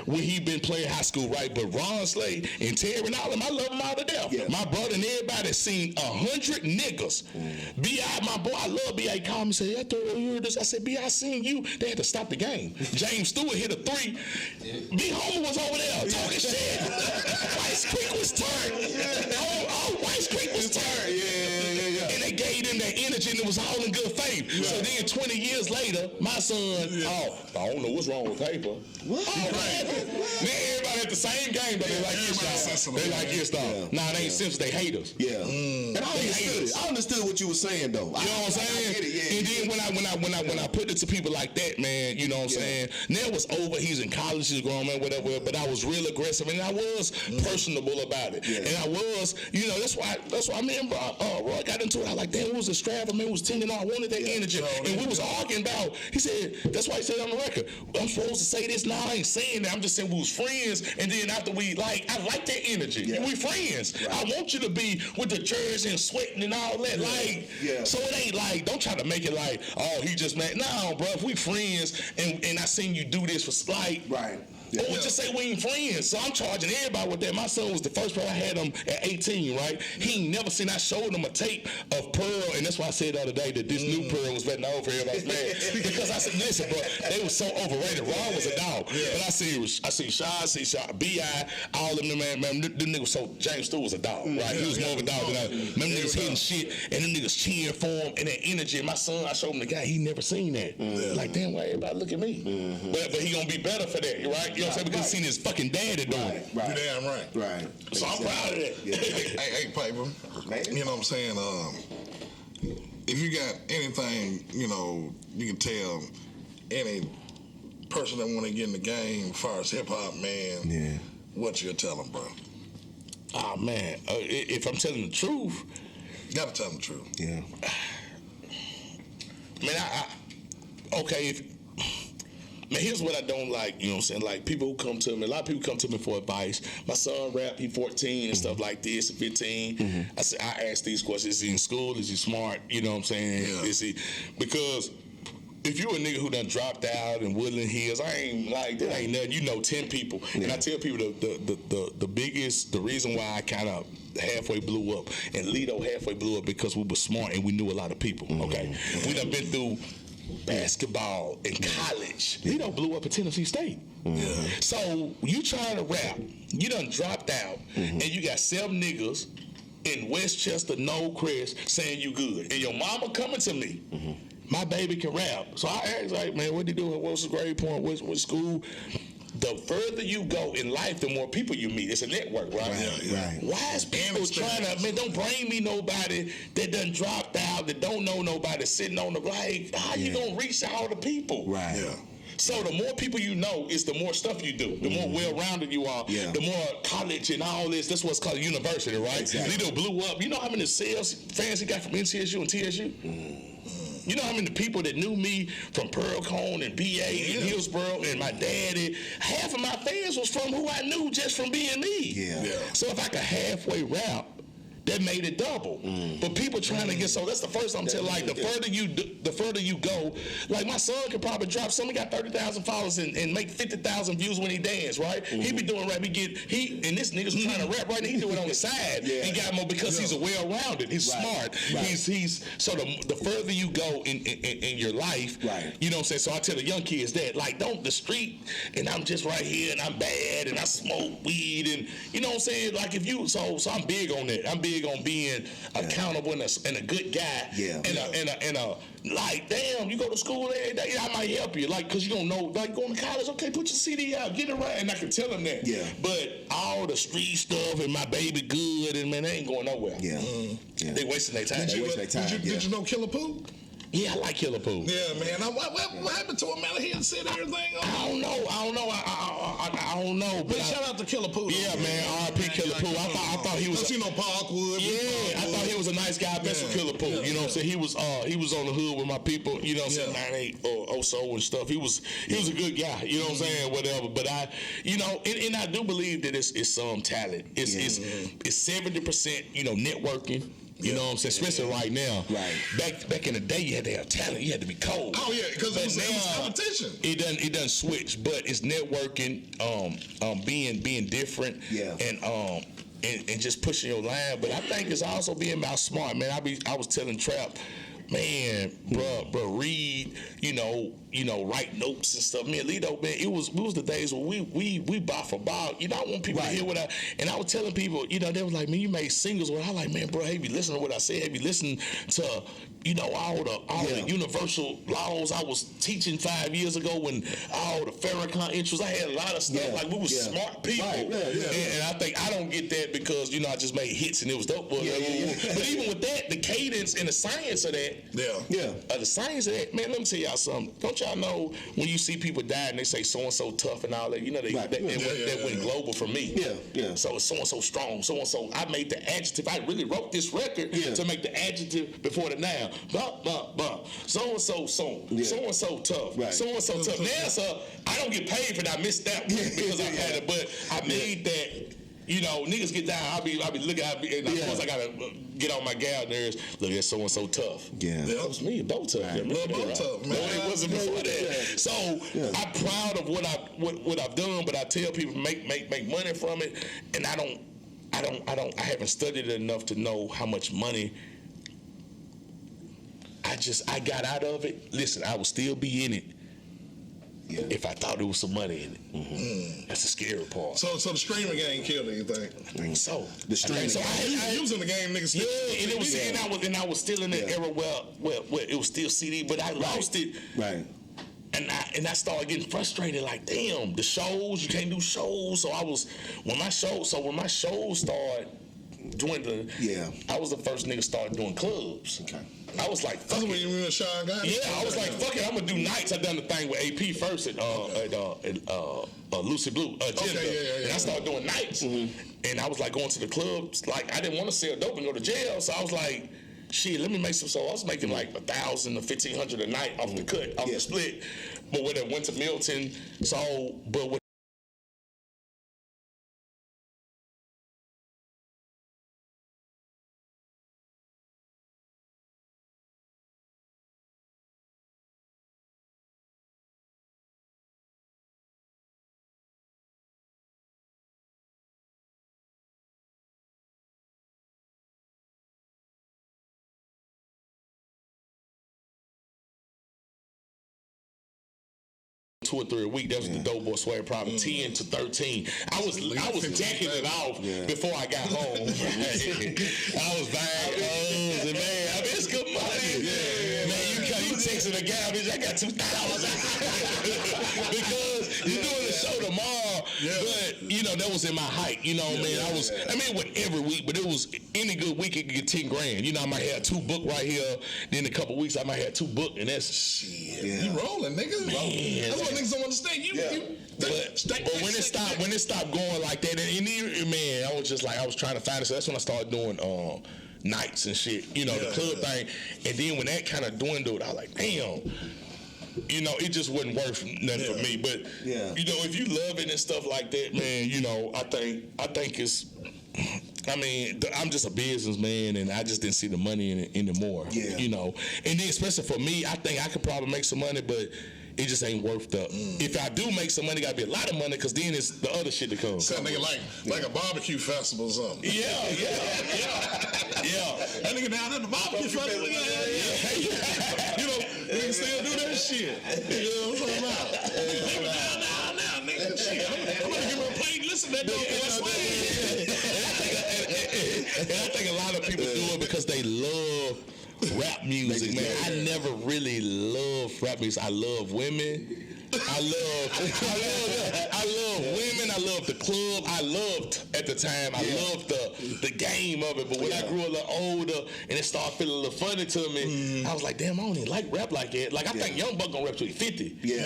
When he been playing high school, right? But Ron Slay and Terry and all of them, I love them all to death. My brother and everybody seen 100 niggas. B.I., my boy, I love B.I. He called me and said, I thought you heard this. I said, B.I., seen you. They had to stop the game. James Stewart hit a 3. B. Homer was over there talking shit. White Creek was turned. White Creek was turned. And they gave them that energy, and it was all in good faith. So then 20 years later, my son, I don't know what's wrong with paper. Man, everybody at the same game, but they like your style. They like your style. Nah, they ain't sensitive, they hate us. And I understood what you were saying though. You know what I'm saying? I get it, and then when I put it to people like that, man, you know what I'm saying? Now it's over. He's in college, he's grown man, whatever. But I was real aggressive, and I was personable about it. And I was, you know, that's why me and Roy got into it. I was like, damn, it was a strap, man, it was 10 and I wanted that energy. And we was arguing about. He said, that's why he said on the record, I'm supposed to say this. Now I ain't saying that. I'm just saying we was friends, and then after I like that energy. We friends. I want you to be with the jersey and sweating and all that. So it ain't like, don't try to make it like, oh, he just mad. No, bro, if we friends and I seen you do this for or just say we ain't friends. So I'm charging everybody with that. My son was the first person I had him at 18, right? He ain't never seen. I showed him a tape of Pearl, and that's why I said the other day that this new Pearl was better than old for everybody's mad. Because I said, listen, bro, they was so overrated. Ron was a dog. But I see Shaw, B.I., all of them, man, them niggas, so James Stewart was a dog, right? He was more of a dog than I. Them niggas hitting shit, and them niggas cheering for him, and that energy. And my son, I showed him the guy, he never seen that. Like, damn, why everybody look at me? But he gonna be better for that, right? You know what I'm saying? Because he seen his fucking daddy doing it. You're damn right. So I'm proud of that. Hey, Piper, you know what I'm saying? If you got anything, you know, you can tell any person that want to get in the game as far as hip-hop, man, what you'll tell them, bro. Oh, man. If I'm telling the truth. You got to tell them the truth. Yeah. Man, man, here's what I don't like, you know what I'm saying? Like, people who come to me, a lot of people come to me for advice. My son rap, he 14 and stuff like this, 15. I ask these questions. Is he in school? Is he smart? You know what I'm saying? Is he? Because if you a nigga who done dropped out in Woodland Hills, I ain't like, that ain't nothing. You know 10 people. And I tell people the reason why I kind of halfway blew up, and Lido halfway blew up because we were smart and we knew a lot of people, okay? We done been through basketball in college. Lido blew up at Tennessee State. So you trying to rap, you done dropped out, and you got 7 niggas in Westchester, Crest saying you good. And your mama coming to me. my baby can rap. So I asked, like, man, what did he do? What's his grade point? What school? The further you go in life, the more people you meet. It's a network, right? Right. Why is people trying to, man, don't bring me nobody that done dropped out, that don't know nobody sitting on the, like, how you gonna reach all the people? Right. Yeah. So the more people you know is the more stuff you do. The more well-rounded you are. Yeah. The more college and all this. That's what's called university, right? Exactly. Lido blew up. You know how many sales fans he got from NCSU and TSU? You know how many people that knew me from Pearl Cone and BA and Hillsborough and my daddy? Half of my fans was from who I knew just from being me. Yeah. So if I could halfway rap, that made it double. But people trying to get, so that's the first I'm telling, like, the further you go, like my son could probably drop, somebody got 30,000 followers and make 50,000 views when he dance, right? He be doing rap, and this nigga's trying to rap right now, he do it on the side. He got more because he's a well-rounded, he's smart. He's so the further you go in your life, you know what I'm saying? So I tell the young kids that, like, don't the street, and I'm just right here, and I'm bad, and I smoke weed, and you know what I'm saying? Like, if you, so I'm big on that. I'm big on being accountable and a good guy. And a like, damn, you go to school every day, I might help you. Like, cause you don't know, like, going to college, okay, put your CD out, get it right, and I can tell them that. But all the street stuff and my baby good, and man, they ain't going nowhere. They wasting their time. Did you know Killer Pooh? Yeah, I like Killer Pooh. Yeah, man. What happened to him, man? He had said everything. I don't know. I don't know. But shout out to Killer Pooh. Yeah, man. R.I.P. Killer Pooh. I thought he was. You know, Parkwood. Yeah, I thought he was a nice guy. Best of Killer Pooh. You know what I'm saying? He was on the hood with my people. You know what I'm saying? 98 or so and stuff. He was a good guy. You know what I'm saying? Whatever. But I, you know, and I do believe that it's some talent. It's 70%. You know, networking. You know what I'm saying? Especially right now. Back in the day, you had to have talent. You had to be cold. Oh yeah, because it was competition. It doesn't switch, but it's networking, being different, and just pushing your line. But I think it's also being about smart, man. I was telling Trap, man, bro, read, you know, write notes and stuff. Me and Lido, man, it was the days where we bought for ball. You know, I want people to hear what and I was telling people, you know, they was like, man, you made singles. Well, I like, man, bro, have you listened to what I said? Have you listened to, you know, all the universal laws I was teaching 5 years ago when all the Farrakhan interests, I had a lot of stuff, like we were smart people. And I think I don't get that because, you know, I just made hits and it was dope. But even with that, the cadence and the science of that, the science of that, man, let me tell y'all something. Don't y'all know when you see people die and they say so-and-so tough and all that, you know, that went global for me. So it's so-and-so strong, so-and-so. I made the adjective. I really wrote this record to make the adjective before the noun. So-and-so so-and-so tough. So-and-so tough. Now, so I don't get paid for that. I missed that one because I had it, but I made that. You know, niggas get down. I'll be looking. And of course, I gotta get on my gal nerves. Look, that's so tough. That was me, both tough. Tough, man. No, it wasn't before that. So I'm proud of what I've done, but I tell people make money from it, and I haven't studied it enough to know how much money. I got out of it. Listen, I would still be in it. If I thought there was some money in it. That's the scary part. So the streaming game killed it, you think? I think so. The streaming game. I was in the game, niggas. And it was, and I was still in that era where it was still CD, but I lost it. And I started getting frustrated, like, damn, the shows, you can't do shows. So when my shows started dwindling, I was the first nigga started doing clubs. I was like, fuck it. I was like, fuck it, I'm gonna do nights. I done the thing with AP first at Lucy Blue, and I started doing nights. And I was like going to the clubs, like I didn't want to sell dope and go to jail, so I was like, shit, let me make some. So I was making like 1,000 or 1,500 a night off the cut, off the split. But when it went to Milton, but what $2 or $3 a week. That was the Dope Boy Swag Problem. 10 to 13. I was jacking it off before I got home. I was buying clothes and man, I mean it's good money. Man, you text to the guy, bitch, I got $2,000 because you're doing the show tomorrow. Yeah. But you know that was in my height. You know, man, I mean, it wasn't every week, but it was any good week it could get 10 grand. You know, I might have 2 booked right here. Then in a couple weeks I might have 2 booked, and that's shit. Yeah. You rolling, nigga. Man, that's what niggas don't understand. But when it stopped going like that, and man, I was just like, I was trying to find it. So that's when I started doing nights and shit, you know, the club thing. And then when that kind of dwindled, I was like, damn, you know, it just wasn't worth nothing for me. But you know, if you love it and stuff like that, man, you know, I think it's. I mean, I'm just a businessman, and I just didn't see the money in it anymore. Yeah. You know, and then especially for me, I think I could probably make some money, but it just ain't worth the. If I do make some money, gotta be a lot of money, because then it's the other shit that comes. Sound nigga like a barbecue festival or something. Yeah. That nigga down at the barbecue festival. You know, nigga still do that shit. You know what I'm talking about? Now, nigga. Shit, I'm gonna give him a plate. Listen to that And I think a lot of people do it because they love rap music, man. I never really loved rap music. I love women. I love women. I love the club. I loved at the time. I loved the game of it. But when I grew a little older and it started feeling a little funny to me, I was like, damn, I don't even like rap like that. Like I think Young Buck gonna rap till he's 50. Yeah,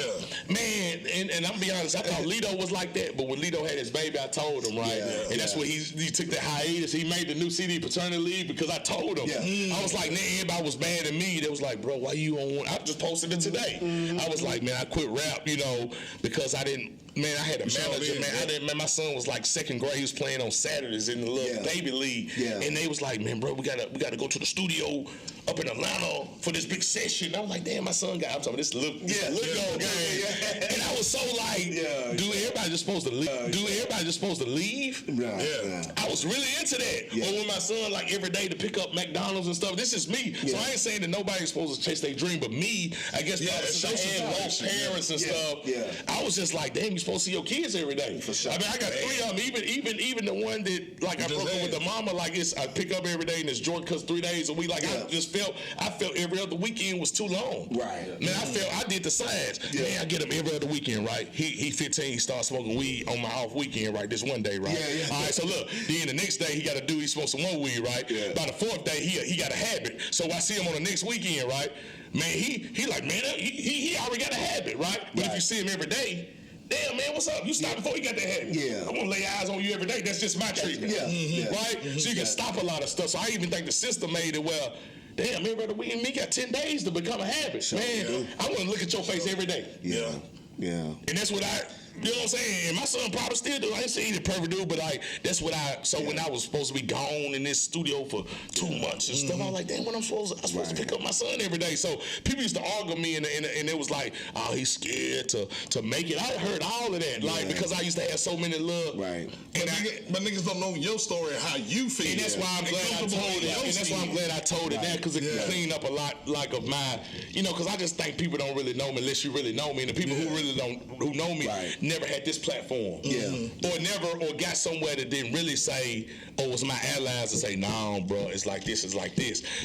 man. And I'm gonna be honest, I thought Lito was like that. But when Lito had his baby, I told him, right? And that's when he took that hiatus. He made the new CD Paternity Leave because I told him. I was like, man, everybody was mad at me. They was like, bro, why you on one? I just posted it today. I was like, man, I quit rap, you know, because I didn't. Man, I had a manager, man. My son was like 2nd grade. He was playing on Saturdays in the little baby league. And they was like, man, bro, we gotta go to the studio up in Atlanta for this big session. I was like, damn, my son got, I'm talking this little game. And I was so like, dude, everybody just supposed to leave? I was really into that. Or when my son, like every day to pick up McDonald's and stuff, this is me. So I ain't saying that nobody's supposed to chase their dream, but me, I guess since I had low parents and stuff, I was just like, damn, you're supposed to see your kids every day. For sure. I mean, I got 3 of them, even the one that, like, I broke up with the mama, like, I pick up every day and it's Jordan cuts 3 days a week. Like, I felt every other weekend was too long. Right. Man, I did the science. Man, I get him every other weekend, right? He 15, he starts smoking weed on my off weekend, right? This one day, right? All right, so look, then the next day he smoke some more weed, right? By the 4th day, he got a habit. So I see him on the next weekend, right? Man, he like, man, he already got a habit, right? But if you see him every day, damn, man, what's up? You stopped before you got that habit. I'm gonna lay eyes on you every day. That's just my treatment. Right? So you can stop a lot of stuff. So I even think the system made it well. Damn, every other week, me got 10 days to become a habit. Man, I want to look at your face every day. And that's what you know what I'm saying? And my son probably still do. I ain't saying he's a perfect dude, but like that's what when I was supposed to be gone in this studio for 2 months and stuff, I was like, damn, what I'm supposed to pick up my son every day. So people used to argue me and it was like, oh, he's scared to make it. I heard all of that, like because I used to have so many love. Right. But niggas don't know your story, how you feel. And that's why I'm glad I told it. And that's why I'm glad I told it now, because it can clean up a lot like of my, you know, because I just think people don't really know me unless you really know me, and the people who know me never had this platform, or got somewhere that didn't really say, oh, it's my allies to say, no, bro, it's like this,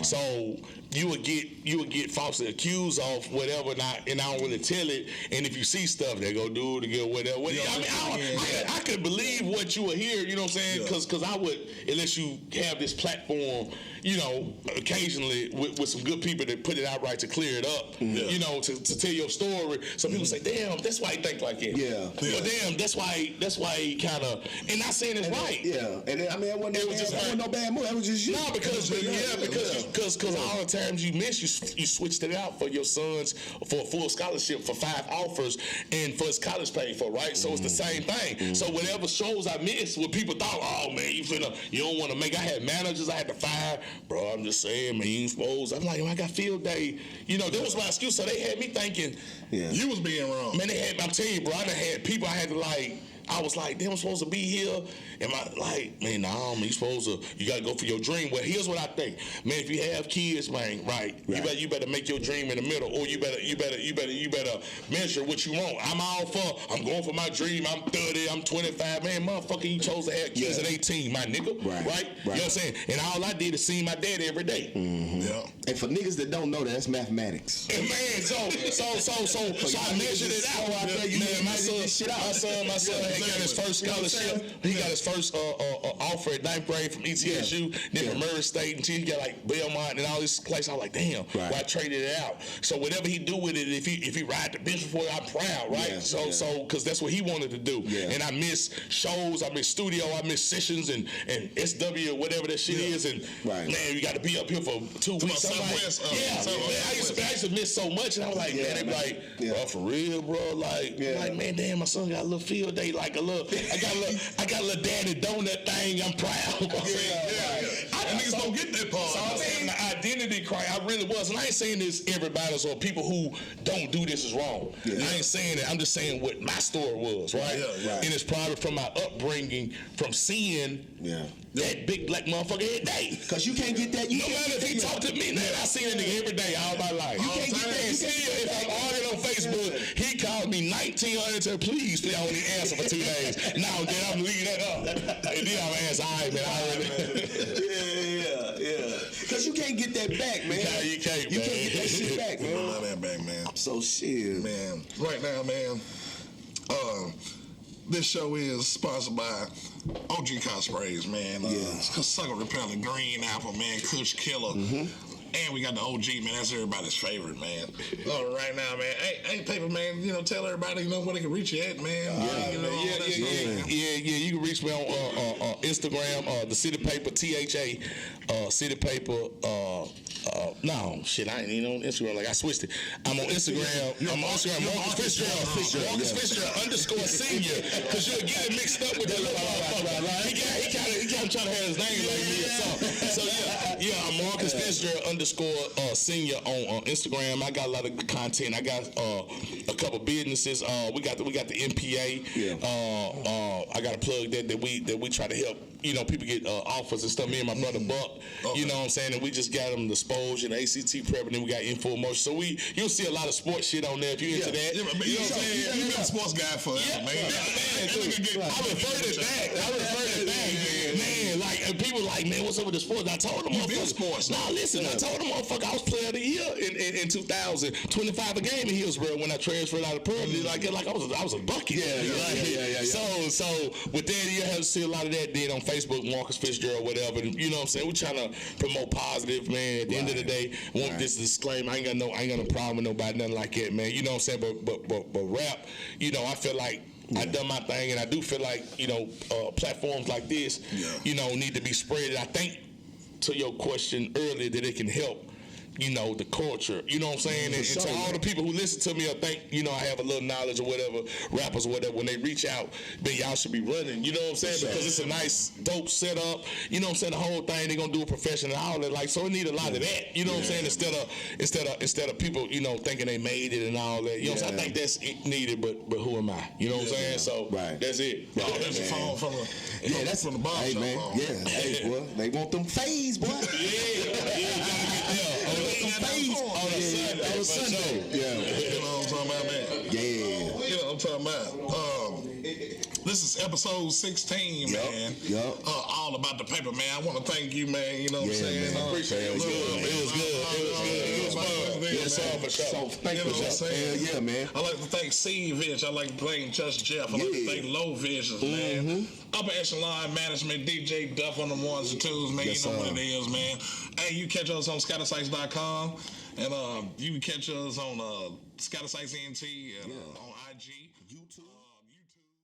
So you would get falsely accused of whatever, and I don't really tell it. And if you see stuff, they go do it again, whatever. I mean, I could believe what you would hear, you know what I'm saying? Because I would, unless you have this platform, you know, occasionally with some good people that put it out right to clear it up, you know, to tell your story. Some people say, damn, that's why he think like that. Well, damn, that's why he kind of, and not saying it's right. And I mean, it wasn't no bad move. That was just you. No, because all the times you missed, you switched it out for your sons for a full scholarship for 5 offers and for his college paid for, right? So it's the same thing. So whatever shows I missed, what people thought, oh man, you don't want to make. I had managers I had to fire. Bro, I'm just saying, man, you ain't supposed. I'm like, I got field day. You know, that was my excuse. So they had me thinking, you was being wrong. Man, I'm telling you, bro, I done had people I had to like I was like, damn, I'm supposed to be here. Am I like, man, nah, you supposed to, you gotta go for your dream. Well, here's what I think. Man, if you have kids, man, right. You better make your dream in the middle, or you better measure what you want. I'm going for my dream. I'm 30, I'm 25. Man, motherfucker, you chose to have kids at 18, my nigga. Right? You know what I'm saying? And all I did is see my dad every day. Yeah. And for niggas that don't know, that's mathematics. And man, so I measured it out. Man, my son he got his first scholarship. He got his first offer at 9th grade from ETSU, then from Murray State, and he got like Belmont and all this place. I was like, damn, well, I traded it out. So whatever he do with it, if he ride the bench before, I'm proud, right? So because that's what he wanted to do. And I miss shows, I miss studio, I miss sessions and SW or whatever that shit is. And man, you got to be up here for 2 weeks. I used to miss so much, and I was like, man, they be like, bro, for real, bro, like, man, damn, my son got a little field day, like a little, I got a little daddy donut thing. I'm proud. And niggas don't get that part. So I'm saying the identity cry, I really was, and I ain't saying this everybody's or people who don't do this is wrong. I ain't saying it. I'm just saying what my story was, right? And it's probably from my upbringing, from seeing that big black motherfucker every day. Cause you can't get that. No matter if he talk to me, man, I see a nigga every day all my life. You can't get that. If I'm arguing on Facebook, he called me 1900 and said, please, I only answer for 2 days. Now then I'm leaving that up. And then I'm answer, all right, man, I already. Cause you can't get that back, man. You can't get that shit back, man. You can't get that back, man. So shit, man. Right now, man. This show is sponsored by OG Cosprays, man. Sucker Repellent, Green Apple, man, Kush Killer. And we got the OG, man. That's everybody's favorite, man. Right now, man. Hey, Paper, man, tell everybody, where they can reach you at, man. You can reach me on Instagram, the City Paper, THA, City Paper, no, shit, I ain't even on Instagram. Like, I switched it. I'm on Instagram. Marcus Fitzgerald. Marcus Fitzgerald _senior. Because you'll get it mixed up with that little motherfucker. He kind of trying to have his name like me or something. So, I'm Marcus Fitzgerald _senior on Instagram. I got a lot of content. I got a couple businesses. We got the MPA. I got to plug that we try to help, people get offers and stuff. Me and my brother Buck, you know what I'm saying? And we just got them exposure and ACT prep, and then we got info motion. So you'll see a lot of sports shit on there if you're into that. You know what I'm saying? You've been a sports guy forever, man. I refer to that. Man, like, and people like, man, what's up with the sports? I told them, sports. Nah, listen, I told them, motherfucker, I was player of the year in 2000, 25 a game in Hillsborough when I transferred out of Pearl. Like I was a bucket. So with that, you have to see a lot of that. Then on Facebook, Marcus Fitzgerald, whatever. You know what I'm saying? We're trying to promote positive, man. At the end of the day, I want this disclaimer. I ain't got no problem with nobody, nothing like that, man. You know what I'm saying? But rap, I feel like I done my thing, and I do feel like platforms like this, need to be spread. I think to your question earlier that it can help. The culture, you know what I'm saying? And to all the people who listen to me or think, I have a little knowledge or whatever, rappers or whatever, when they reach out, then y'all should be running, you know what I'm saying? Because it's a nice, dope setup, you know what I'm saying? The whole thing, they're going to do a professional and all that. Like, so it need a lot of that, you know what I'm saying? Instead of people, thinking they made it and all that. You know what I'm saying? I think that's needed, but who am I? You know what I'm saying? So that's it. That's a phone from the bar shop. Man. Hey, boy, they want them fades, boy. On a Sunday. You know what I'm talking about, man? You know what I'm talking about? This is episode 16, man. All about the paper, man. I want to thank you, man. You know what I'm saying? Man. Appreciate it. It was good. Yes, for sure. So thank you, yeah, man. I like to thank C-Vish. I like to thank Just Jeff. I like to thank Lowe Visions, man. Upper echelon management, DJ Duff on the ones and twos, man. You know what it is, man. Hey, you catch us on scattersites.com, and you can catch us on scattersites NT and on IG, YouTube.